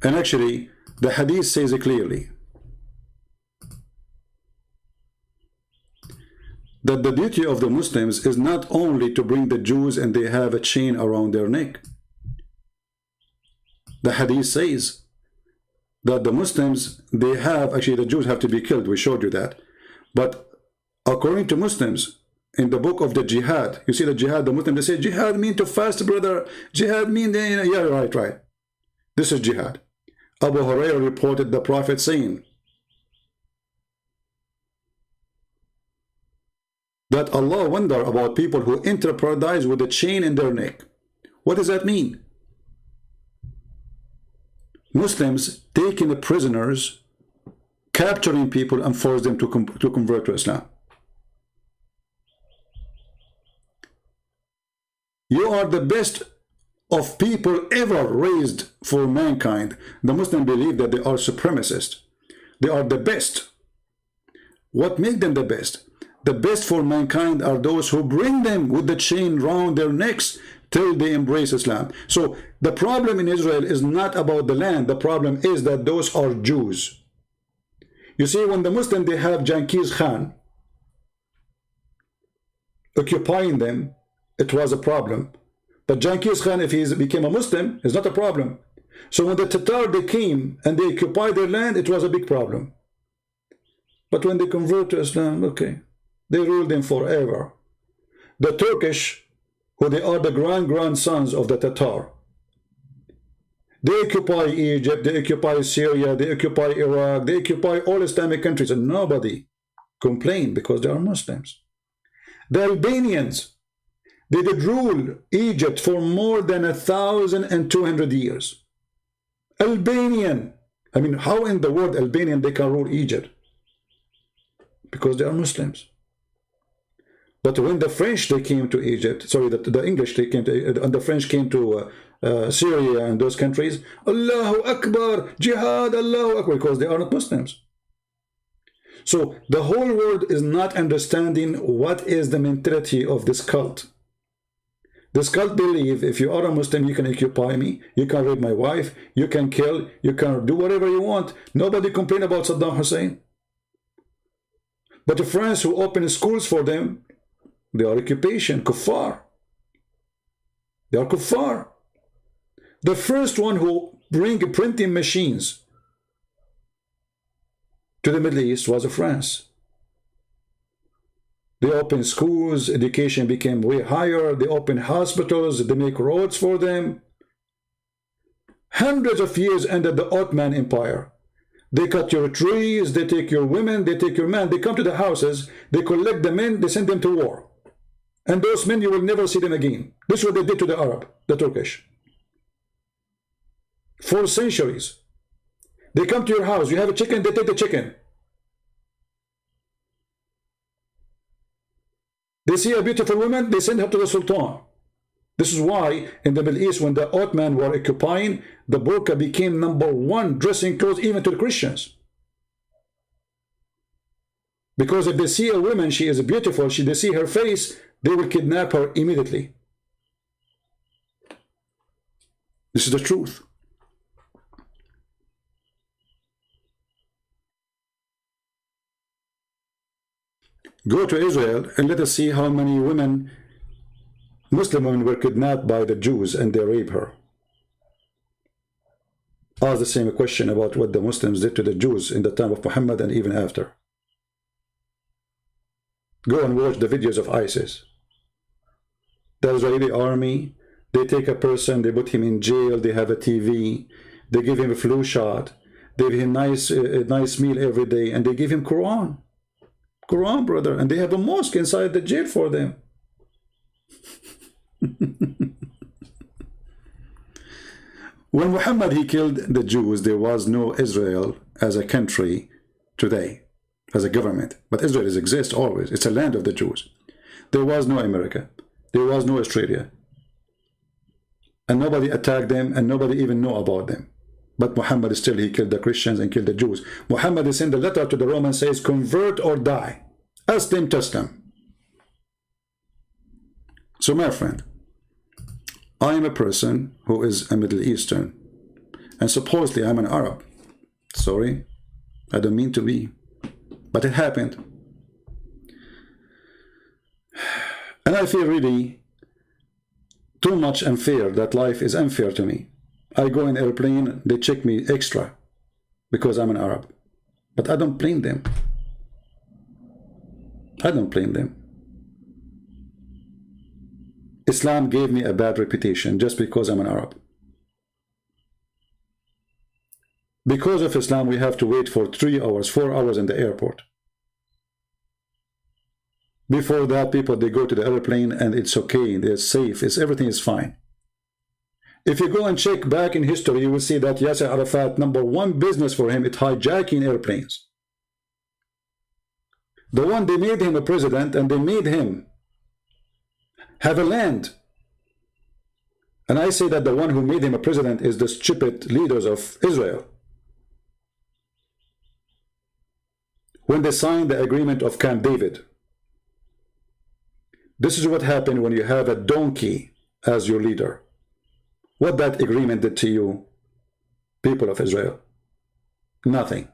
And actually, the hadith says it clearly that the duty of the Muslims is not only to bring the Jews and they have a chain around their neck. The hadith says that the Muslims, they have, actually the Jews have to be killed, we showed you that. But according to Muslims, in the book of the jihad, you see the jihad, the Muslims, they say jihad mean to fast, brother. Jihad mean, yeah, right. This is jihad. Abu Hurairah reported the Prophet saying that Allah wonder about people who enter paradise with a chain in their neck. What does that mean? Muslims taking the prisoners, capturing people and force them to convert to Islam. You are the best of people ever raised for mankind. The Muslims believe that they are supremacists. They are the best. What makes them the best? The best for mankind are those who bring them with the chain round their necks till they embrace Islam. So the problem in Israel is not about the land. The problem is that those are Jews. You see, when the Muslims, they have Genghis Khan occupying them, it was a problem. But Genghis Khan, if he became a Muslim, is not a problem. So when the Tatar, they came and they occupied their land, it was a big problem. But when they convert to Islam, okay, they ruled them forever. The Turkish, who they are the grandsons of the Tatar, they occupy Egypt, they occupy Syria, they occupy Iraq, they occupy all Islamic countries, and nobody complained because they are Muslims. The Albanians, they did rule Egypt for more than 1,200 years. Albanian. I mean, how in the world Albanian they can rule Egypt? Because they are Muslims. But when the French, they came to Egypt, sorry, the English, they came to, and the French came to Syria and those countries, Allahu Akbar, Jihad, Allahu Akbar, because they are not Muslims. So the whole world is not understanding what is the mentality of this cult. This cult believe if you are a Muslim, you can occupy me, you can rape my wife, you can kill, you can do whatever you want. Nobody complain about Saddam Hussein. But the France who open schools for them, they are occupation, kuffar. They are kuffar. The first one who bring printing machines to the Middle East was France. They opened schools, education became way higher, they opened hospitals, they make roads for them. Hundreds of years under the Ottoman Empire. They cut your trees, they take your women, they take your men, they come to the houses, they collect the men, they send them to war. And those men, you will never see them again. This is what they did to the Arab, the Turkish. For centuries. They come to your house, you have a chicken, they take the chicken. They see a beautiful woman, they send her to the Sultan. This is why in the Middle East, when the Ottoman were occupying, the burqa became #1 dressing clothes even to the Christians. Because if they see a woman, she is beautiful, they see her face, they will kidnap her immediately. This is the truth. Go to Israel and let us see how many women, Muslim women, were kidnapped by the Jews and they raped her. Ask the same question about what the Muslims did to the Jews in the time of Muhammad and even after. Go and watch the videos of ISIS. the Israeli army, they take a person, they put him in jail, they have a TV, they give him a flu shot, they give him a nice meal every day, and they give him Quran. Quran, brother, and they have a mosque inside the jail for them. When Muhammad, he killed the Jews, there was no Israel as a country today, as a government. But Israel exists always. It's a land of the Jews. There was no America. There was no Australia. And nobody attacked them, and nobody even knew about them. But Muhammad still, he killed the Christians and killed the Jews. Muhammad sent a letter to the Romans, says, convert or die. Aslim taslam. So my friend, I am a person who is a Middle Eastern, and supposedly I'm an Arab. Sorry, I don't mean to be, but it happened. And I feel really too much unfair, that life is unfair to me. I go in airplane, they check me extra because I'm an Arab. But I don't blame them. I don't blame them. Islam gave me a bad reputation just because I'm an Arab. Because of Islam, we have to wait for 3 hours, 4 hours in the airport. Before that, people, they go to the airplane and it's okay, they're safe, everything is fine. If you go and check back in history, you will see that Yasser Arafat, #1 business for him, it's hijacking airplanes. The one, they made him a president, and they made him have a land. And I say that the one who made him a president is the stupid leaders of Israel. When they signed the agreement of Camp David, this is what happened when you have a donkey as your leader. What that agreement did to you, people of Israel? Nothing.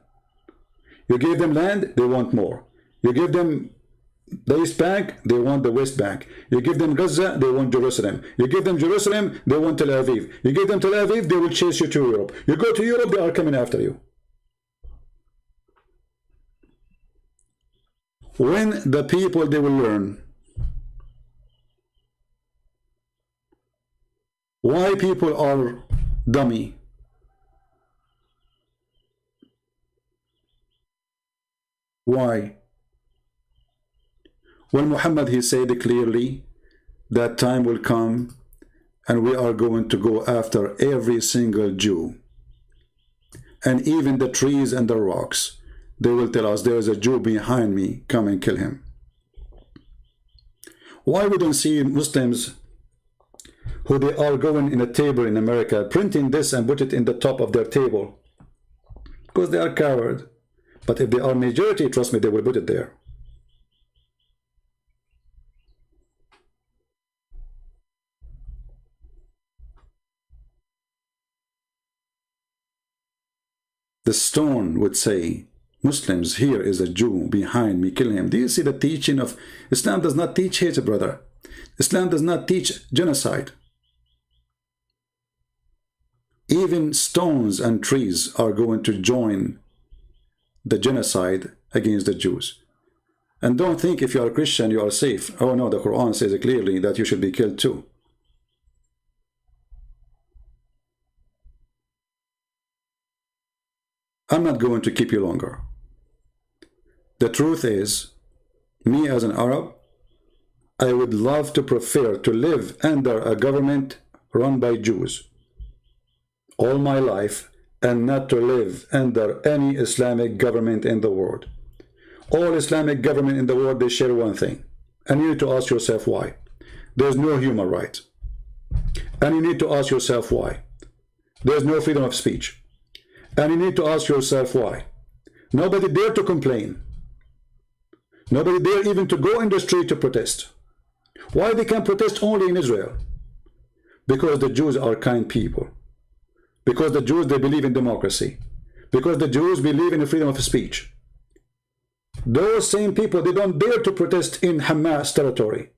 You gave them land, they want more. You give them the East Bank, they want the West Bank. You give them Gaza, they want Jerusalem. You give them Jerusalem, they want Tel Aviv. You give them Tel Aviv, they will chase you to Europe. You go to Europe, they are coming after you. When the people, they will learn why people are dummy. Why? When Muhammad, he said clearly that time will come and we are going to go after every single Jew. And even the trees and the rocks, they will tell us there is a Jew behind me, come and kill him. Why we don't see Muslims who they are going in a table in America, printing this and put it in the top of their table? Because they are coward. But if they are majority, trust me, they will put it there. The stone would say, Muslims, here is a Jew behind me, kill him. Do you see the teaching of Islam? Does not teach hate, brother. Islam does not teach genocide. Even stones and trees are going to join the genocide against the Jews. And don't think if you are a Christian you are safe. Oh no, the Quran says clearly that you should be killed too. I'm not going to keep you longer. The truth is, me as an Arab, I would love to prefer to live under a government run by Jews all my life and not to live under any Islamic government in the world. All Islamic government in the world, they share one thing. And you need to ask yourself why. There's no human right. And you need to ask yourself why. There's no freedom of speech. And you need to ask yourself why. Nobody dare to complain. Nobody dare even to go in the street to protest. Why they can protest only in Israel? Because the Jews are kind people. Because the Jews, they believe in democracy. Because the Jews believe in the freedom of speech. Those same people, they don't dare to protest in Hamas territory.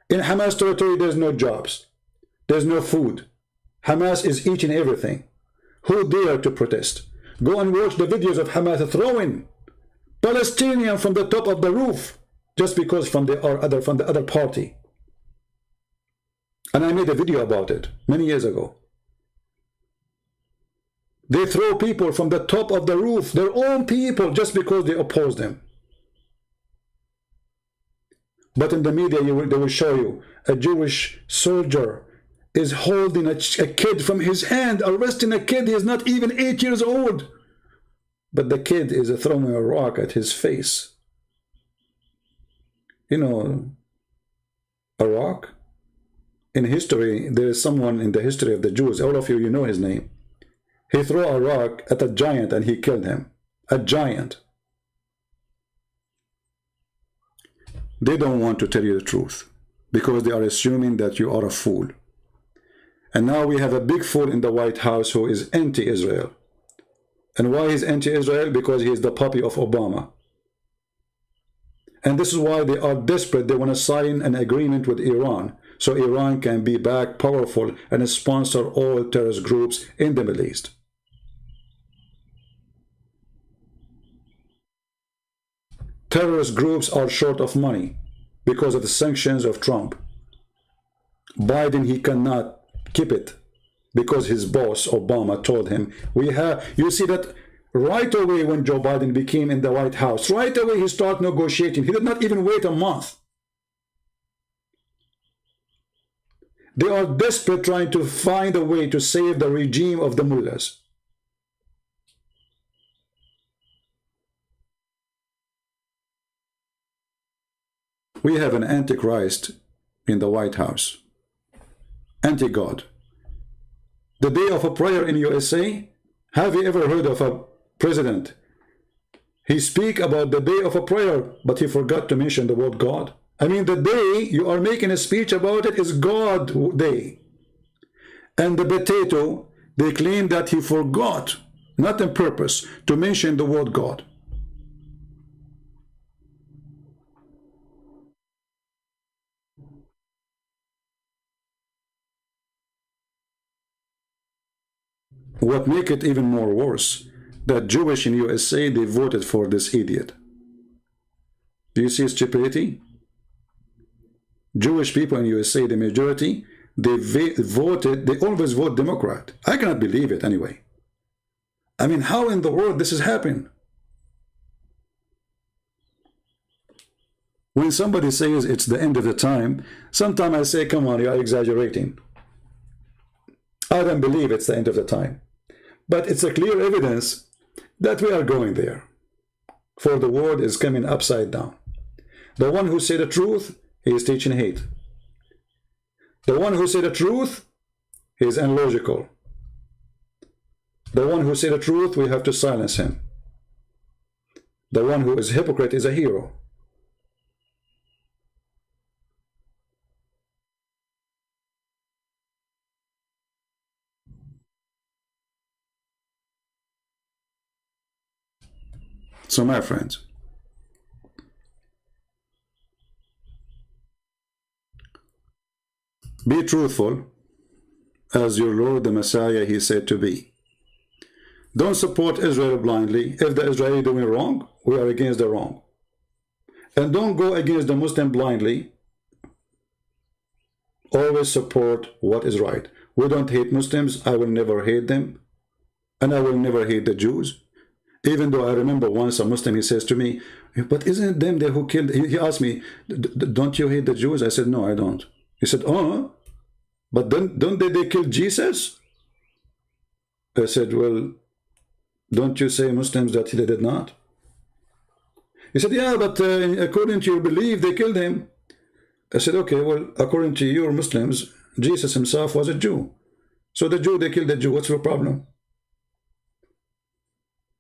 In Hamas territory, there's no jobs. There's no food. Hamas is eating everything. Who dare to protest? Go and watch the videos of Hamas throwing Palestinian from the top of the roof just because from the other party. And I made a video about it many years ago. They throw people from the top of the roof, their own people, just because they oppose them. But in the media, they will show you a Jewish soldier is holding a kid from his hand, arresting a kid. He is not even 8 years old. But the kid is throwing a rock at his face. You know, a rock? In history, there is someone in the history of the Jews, all of you, you know his name. He threw a rock at a giant and he killed him. A giant. They don't want to tell you the truth because they are assuming that you are a fool. And now we have a big fool in the White House who is anti-Israel. And why he's anti-Israel? Because he is the puppy of Obama. And this is why they are desperate. They want to sign an agreement with Iran, so Iran can be back powerful and sponsor all terrorist groups in the Middle East. Terrorist groups are short of money because of the sanctions of Trump. Biden, he cannot keep it because his boss, Obama, told him, you see that right away when Joe Biden became in the White House, right away he started negotiating. He did not even wait a month. They are desperate trying to find a way to save the regime of the mullahs. We have an antichrist in the White House. Anti-God. The day of a prayer in USA, have you ever heard of a president? He speak about the day of a prayer, but he forgot to mention the word God. I mean, the day you are making a speech about it is God Day. And the potato, they claim that he forgot, not on purpose, to mention the word God. What make it even more worse, that Jewish in USA, they voted for this idiot. Do you see stupidity? Jewish people in USA, the majority, they always vote Democrat. I cannot believe it anyway. I mean, how in the world this is happening? When somebody says it's the end of the time, sometimes I say, come on, you are exaggerating. I don't believe it's the end of the time. But it's a clear evidence that we are going there. For the world is coming upside down. The one who said the truth, he is teaching hate. The one who said the truth, he is illogical. The one who said the truth, we have to silence him. The one who is a hypocrite is a hero. So my friends, be truthful as your Lord the Messiah he said to be. Don't support Israel blindly. If the Israeli doing wrong, we are against the wrong. And don't go against the Muslim blindly. Always support what is right. We don't hate Muslims. I will never hate them. And I will never hate the Jews. Even though I remember once a Muslim, he says to me, but isn't it them there who killed? He asked me, don't you hate the Jews? I said, no, I don't. He said, oh, but don't they kill Jesus? I said, well, don't you say Muslims that they did not? He said, yeah, but according to your belief, they killed him. I said, okay, well, according to your Muslims, Jesus himself was a Jew. So the Jew, they killed the Jew. What's your problem?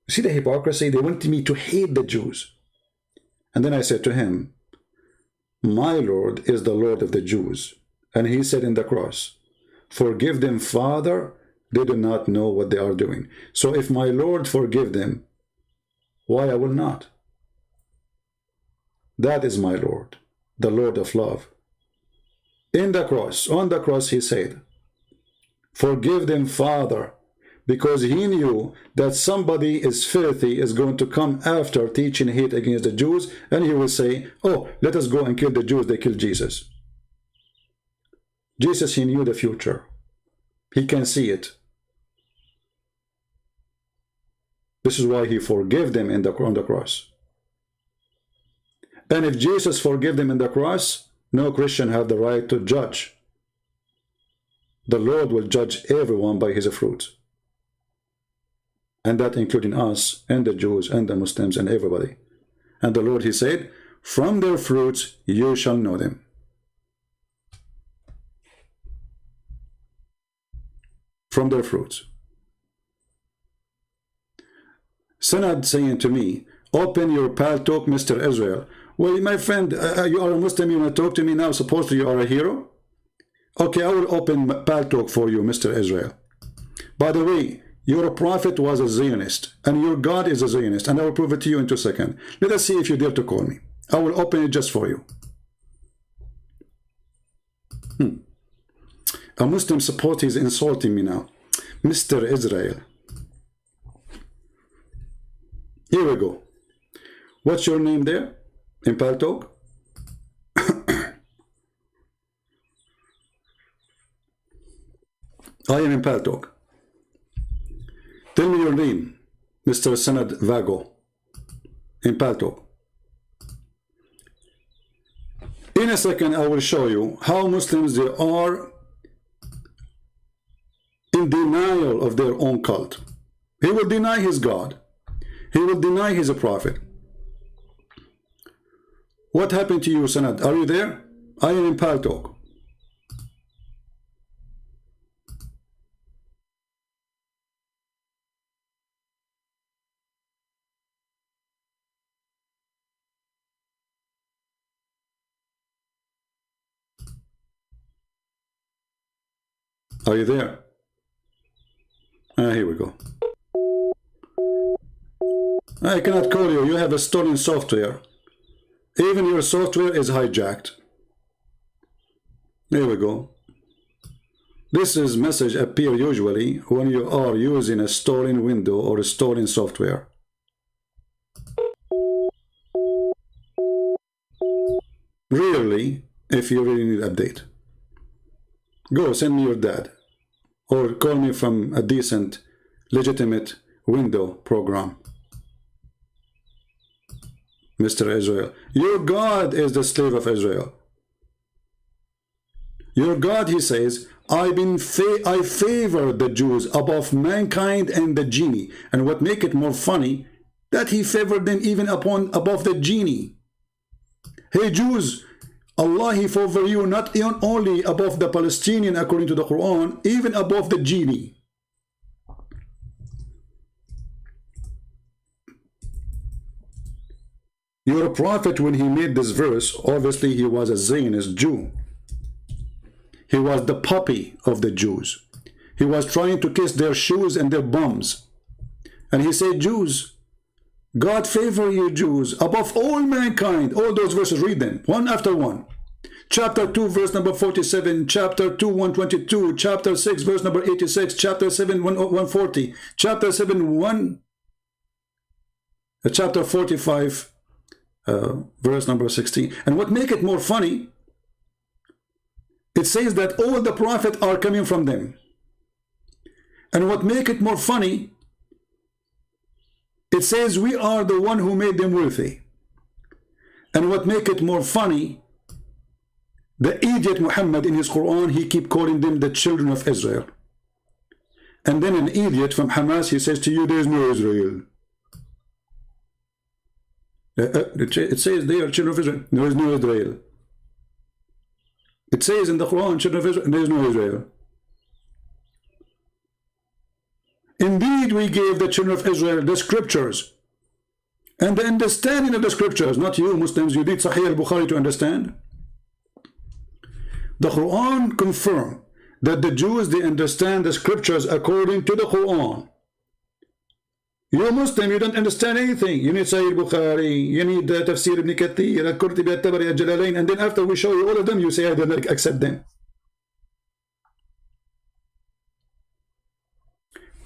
See the hypocrisy? They wanted me to hate the Jews. And then I said to him, my Lord is the Lord of the Jews. And he said in the cross, forgive them, Father, they do not know what they are doing. So if my Lord forgive them, why I will not? That is my Lord, the Lord of love. In the cross, on the cross, he said, forgive them, Father, because he knew that somebody is filthy, is going to come after teaching hate against the Jews, and he will say, oh, let us go and kill the Jews, they killed Jesus. Jesus, he knew the future. He can see it. This is why he forgave them on the cross. And if Jesus forgave them in the cross, no Christian have the right to judge. The Lord will judge everyone by his fruit. And that including us and the Jews and the Muslims and everybody. And the Lord, he said, from their fruits you shall know them. From their fruits. Sanad saying to me, open your Paltalk, Mr. Israel. Well, my friend, you are a Muslim, you want to talk to me now, supposedly you are a hero? Okay, I will open Paltalk for you, Mr. Israel. By the way, your prophet was a Zionist, and your God is a Zionist, and I will prove it to you in 2 seconds. Let us see if you dare to call me. I will open it just for you. A Muslim support is insulting me now. Mr. Israel. Here we go. What's your name there in Paltalk? I am in Paltalk. Tell me your name, Mr. Sanad Vago, in Paltalk. In a second, I will show you how Muslims they are in denial of their own cult. He will deny his God. He will deny his prophet. What happened to you, Sanad? Are you there? I am in Paltalk. Are you there? Here we go. I cannot call you. You have a stolen software. Even your software is hijacked. Here we go. This is message appear usually when you are using a stolen window or a stolen software. Rarely, if you really need update. Go send me your dad. Or call me from a decent, legitimate window program. Mr. Israel. Your God is the slave of Israel. Your God, he says, I favor the Jews above mankind and the genie. And what make it more funny, that he favored them even above the genie. Hey Jews, Allah, he favor you not only above the Palestinian according to the Quran, even above the genie. Your prophet, when he made this verse, obviously he was a Zionist Jew. He was the puppy of the Jews. He was trying to kiss their shoes and their bums. And he said, Jews, God favor you Jews above all mankind. All those verses, read them, one after one. Chapter 2, verse number 47, chapter 2, 122, chapter 6, verse number 86, chapter 7, 140, chapter 7, chapter 45, verse number 16. And what make it more funny, it says that all the prophets are coming from them. And what make it more funny, it says we are the one who made them wealthy. And what make it more funny, the idiot Muhammad in his Quran, he keep calling them the children of Israel. And then an idiot from Hamas, he says to you, there is no Israel. It says they are children of Israel. There is no Israel. It says in the Quran, children of Israel, there is no Israel. Indeed, we gave the children of Israel the scriptures and the understanding of the scriptures. Not you Muslims, you need Sahih al-Bukhari to understand. The Quran confirms that the Jews, they understand the scriptures according to the Quran. You Muslim, you don't understand anything. You need Sahih al-Bukhari, you need Tafsir ibn Kathir, al-Qurtubi, al-Tabari, al-Jalalain, and then after we show you all of them, you say I don't accept them.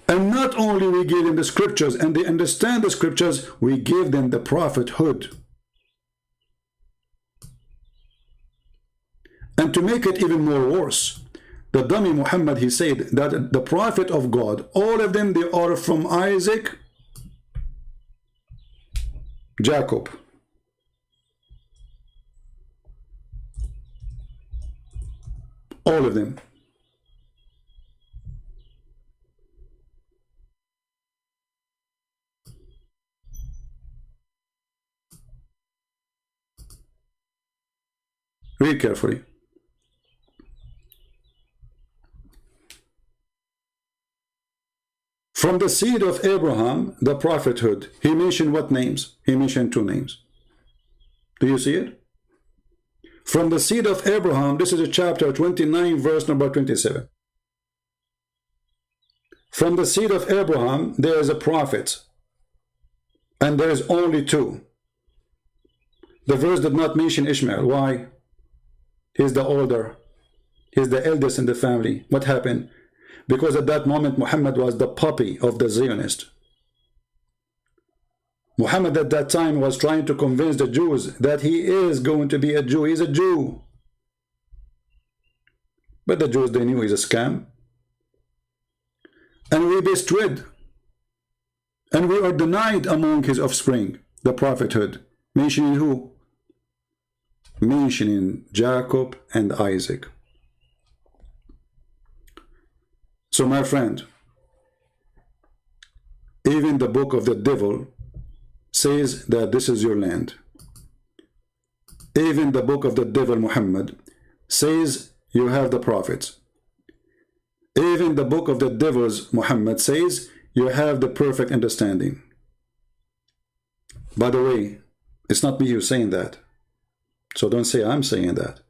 And not only we give them the scriptures and they understand the scriptures, we give them the prophethood. And to make it even more worse, The dummy Muhammad, he said that the prophet of God, all of them, they are from Isaac, Jacob. All of them. Read carefully. From the seed of Abraham, the prophethood, he mentioned what names? He mentioned 2 names. Do you see it? From the seed of Abraham, this is a chapter 29, verse number 27. From the seed of Abraham, there is a prophet, and there is only 2. The verse did not mention Ishmael. Why? He's the older. He's the eldest in the family. What happened? Because at that moment, Muhammad was the puppy of the Zionist. Muhammad at that time was trying to convince the Jews that he is going to be a Jew. He's a Jew. But the Jews, they knew he's a scam. And we bestrid. And we are denied among his offspring, the prophethood. Mentioning who? Mentioning Jacob and Isaac. So my friend, even the book of the devil says that this is your land. Even the book of the devil Muhammad says you have the prophets. Even the book of the devils Muhammad says you have the perfect understanding. By the way, it's not me who's saying that. So don't say I'm saying that.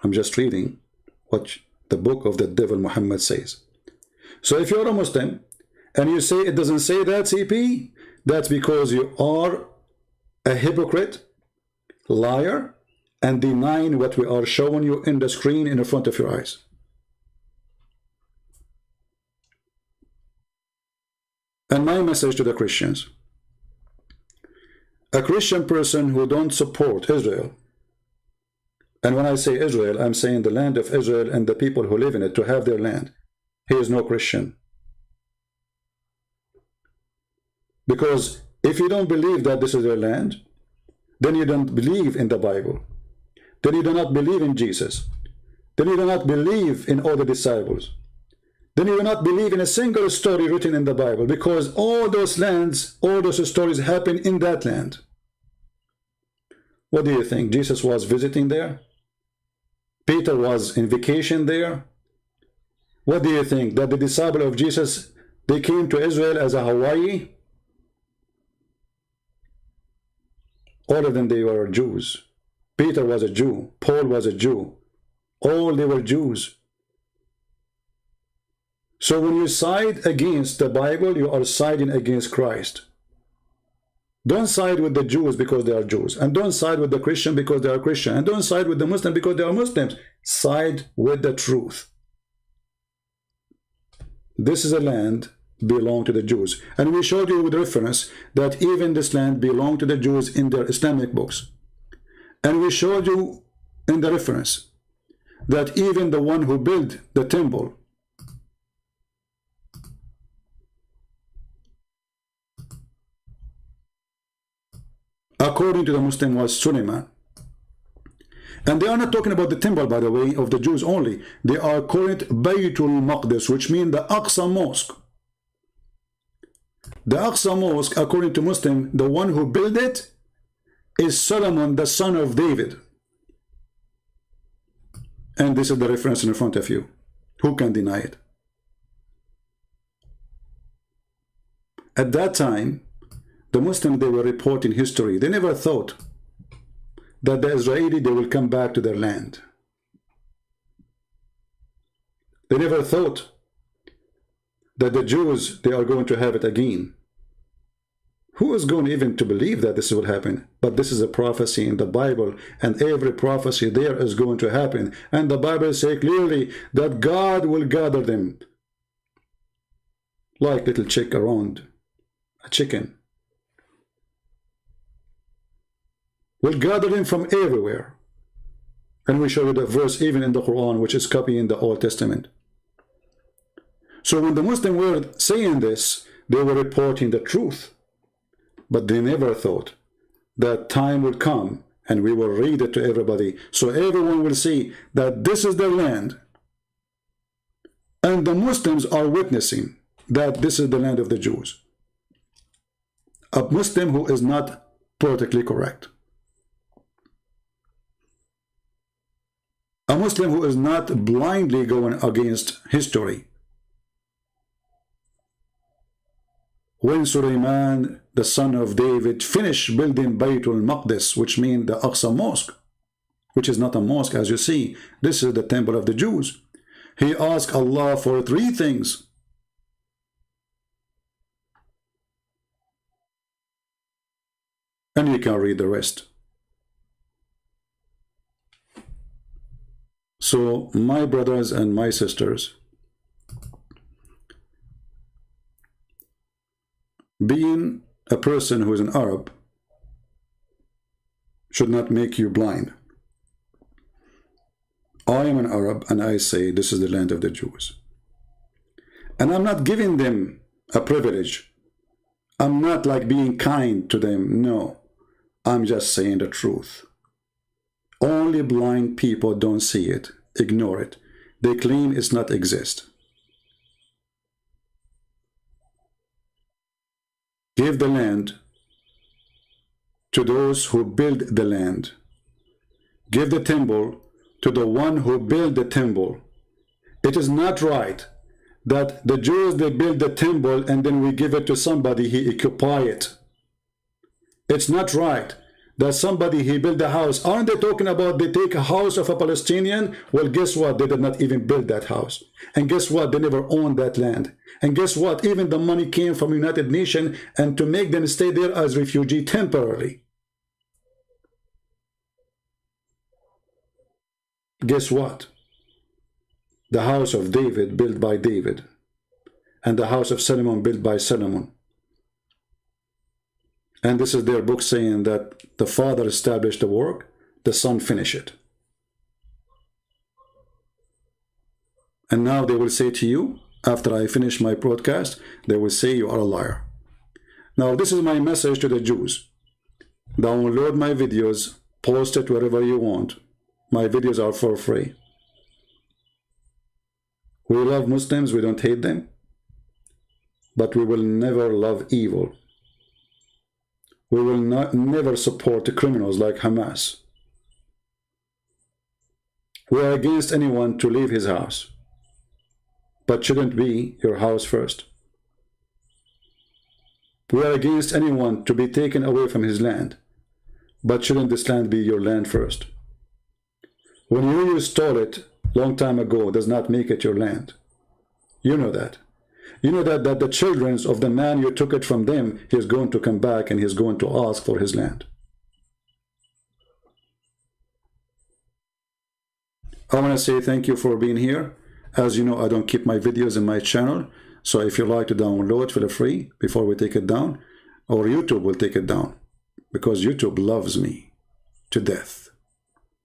I'm just reading what the book of the devil Muhammad says. So if you're a Muslim and you say it doesn't say that, CP, that's because you are a hypocrite, liar, and denying what we are showing you in the screen in front of your eyes. And my message to the Christians: a Christian person who don't support Israel, and when I say Israel, I'm saying the land of Israel and the people who live in it to have their land, he is no Christian. Because if you don't believe that this is their land, then you don't believe in the Bible. Then you do not believe in Jesus. Then you do not believe in all the disciples. Then you do not believe in a single story written in the Bible, because all those lands, all those stories happen in that land. What do you think? Jesus was visiting there? Peter was in vacation there? What do you think? That the disciple of Jesus, they came to Israel as a Hawaii? All of them, they were Jews. Peter was a Jew. Paul was a Jew. All they were Jews. So when you side against the Bible, you are siding against Christ. Don't side with the Jews because they are Jews. And don't side with the Christian because they are Christian. And don't side with the Muslim because they are Muslims. Side with the truth. This is a land belong to the Jews. And we showed you with reference that even this land belonged to the Jews in their Islamic books. And we showed you in the reference that even the one who built the temple, according to the Muslim, was Suleiman. And they are not talking about the temple, by the way, of the Jews only. They are calling it Baytul Maqdis, which means the Aqsa Mosque. The Aqsa Mosque, according to Muslim, the one who built it is Solomon, the son of David. And this is the reference in front of you. Who can deny it? At that time, the Muslims, they were reporting history. They never thought that the Israeli, they will come back to their land. They never thought that the Jews, they are going to have it again. Who is going even to believe that this will happen? But this is a prophecy in the Bible, and every prophecy there is going to happen. And the Bible says clearly that God will gather them like little chick around a chicken. Will gather them from everywhere. And we show you the verse even in the Quran, which is copying the Old Testament. So when the Muslims were saying this, they were reporting the truth. But they never thought that time will come and we will read it to everybody, so everyone will see that this is their land. And the Muslims are witnessing that this is the land of the Jews. A Muslim who is not politically correct. A Muslim who is not blindly going against history. When Sulaiman, the son of David, finished building Baytul Maqdis, which means the Aqsa Mosque, which is not a mosque as you see, this is the temple of the Jews. He asked Allah for 3 things. And you can read the rest. So, my brothers and my sisters, being a person who is an Arab should not make you blind. I am an Arab and I say this is the land of the Jews. And I'm not giving them a privilege. I'm not like being kind to them. No, I'm just saying the truth. Only blind people don't see it, ignore it. They claim it's not exist. Give the land to those who build the land. Give the temple to the one who built the temple. It is not right that the Jews, they build the temple and then we give it to somebody, he occupy it. It's not right that somebody, he built a house. Aren't they talking about they take a house of a Palestinian? Well, guess what? They did not even build that house. And guess what? They never owned that land. And guess what? Even the money came from United Nations and to make them stay there as refugee temporarily. Guess what? The house of David built by David, and the house of Solomon built by Solomon. And this is their book saying that the father established the work, the son finished it. And now they will say to you, after I finish my broadcast, they will say you are a liar. Now this is my message to the Jews. Download my videos, post it wherever you want. My videos are for free. We love Muslims, we don't hate them. But we will never love evil. We will never support the criminals like Hamas. We are against anyone to leave his house. But shouldn't be your house first. We are against anyone to be taken away from his land. But shouldn't this land be your land first? When you stole it long time ago does not make it your land. You know that. You know that the children of the man you took it from them, he is going to come back and he is going to ask for his land. I want to say thank you for being here. As you know, I don't keep my videos in my channel. So if you like to download, feel free before we take it down. Or YouTube will take it down. Because YouTube loves me to death.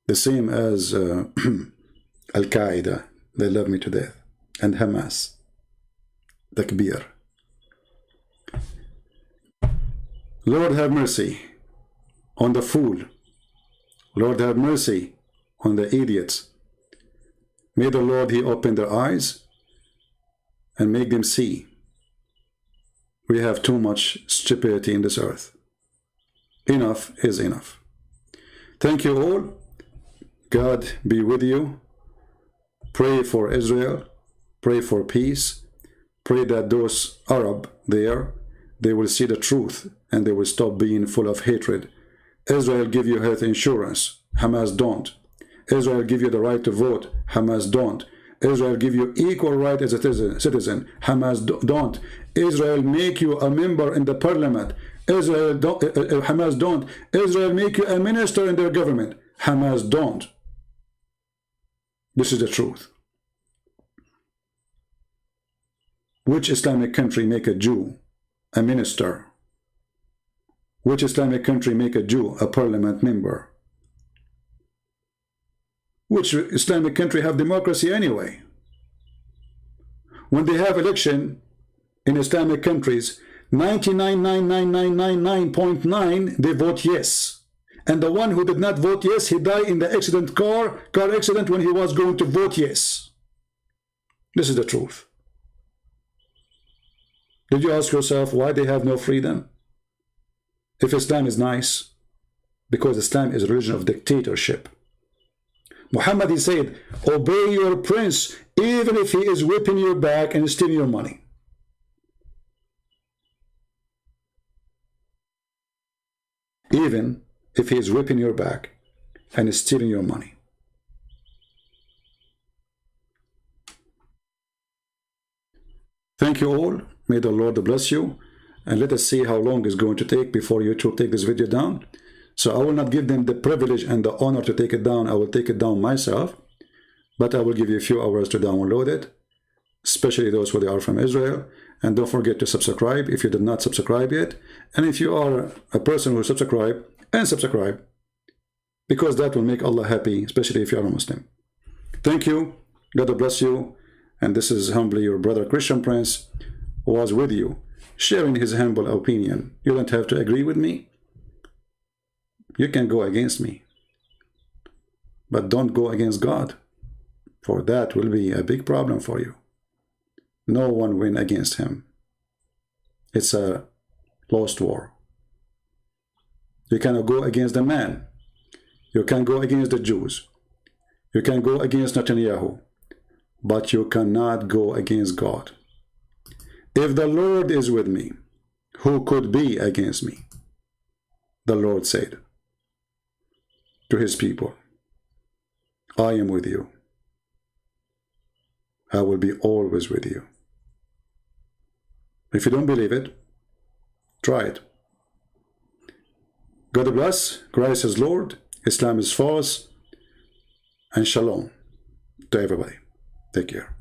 The same as Al-Qaeda. They love me to death. And Hamas. Takbir. Lord have mercy on the fool. Lord have mercy on the idiots. May the Lord, he open their eyes and make them see. We have too much stupidity in this earth. Enough is enough. Thank you all. God be with you. Pray for Israel. Pray for peace. Pray that those Arab there, they will see the truth and they will stop being full of hatred. Israel give you health insurance. Hamas don't. Israel give you the right to vote. Hamas don't. Israel give you equal right as a citizen. Hamas don't. Israel make you a member in the parliament. Israel don't. Hamas don't. Israel make you a minister in their government. Hamas don't. This is the truth. Which Islamic country make a Jew a minister? Which Islamic country make a Jew a parliament member? Which Islamic country have democracy anyway? When they have election in Islamic countries, 99.99999.9 they vote yes. And the one who did not vote yes, he died in the accident, car accident, when he was going to vote yes. This is the truth. Did you ask yourself why they have no freedom? If Islam is nice, because Islam is a religion of dictatorship. Muhammad, he said, obey your prince even if he is whipping your back and stealing your money. Even if he is whipping your back and stealing your money. Thank you all. May the Lord bless you. And let us see how long it's going to take before YouTube take this video down. So I will not give them the privilege and the honor to take it down. I will take it down myself. But I will give you a few hours to download it, especially those who are from Israel. And don't forget to subscribe if you did not subscribe yet. And if you are a person who subscribe, and subscribe, because that will make Allah happy, especially if you are a Muslim. Thank you. God bless you. And this is humbly your brother Christian Prince, who was with you, sharing his humble opinion. You don't have to agree with me. You can go against me, but don't go against God, for that will be a big problem for you. No one win against him. It's a lost war. You cannot go against the man. You can go against the Jews. You can go against Netanyahu, but you cannot go against God. If the Lord is with me, who could be against me? The Lord said to his people, I am with you. I will be always with you. If you don't believe it, try it. God bless. Christ is Lord. Islam is false. And shalom to everybody. Take care.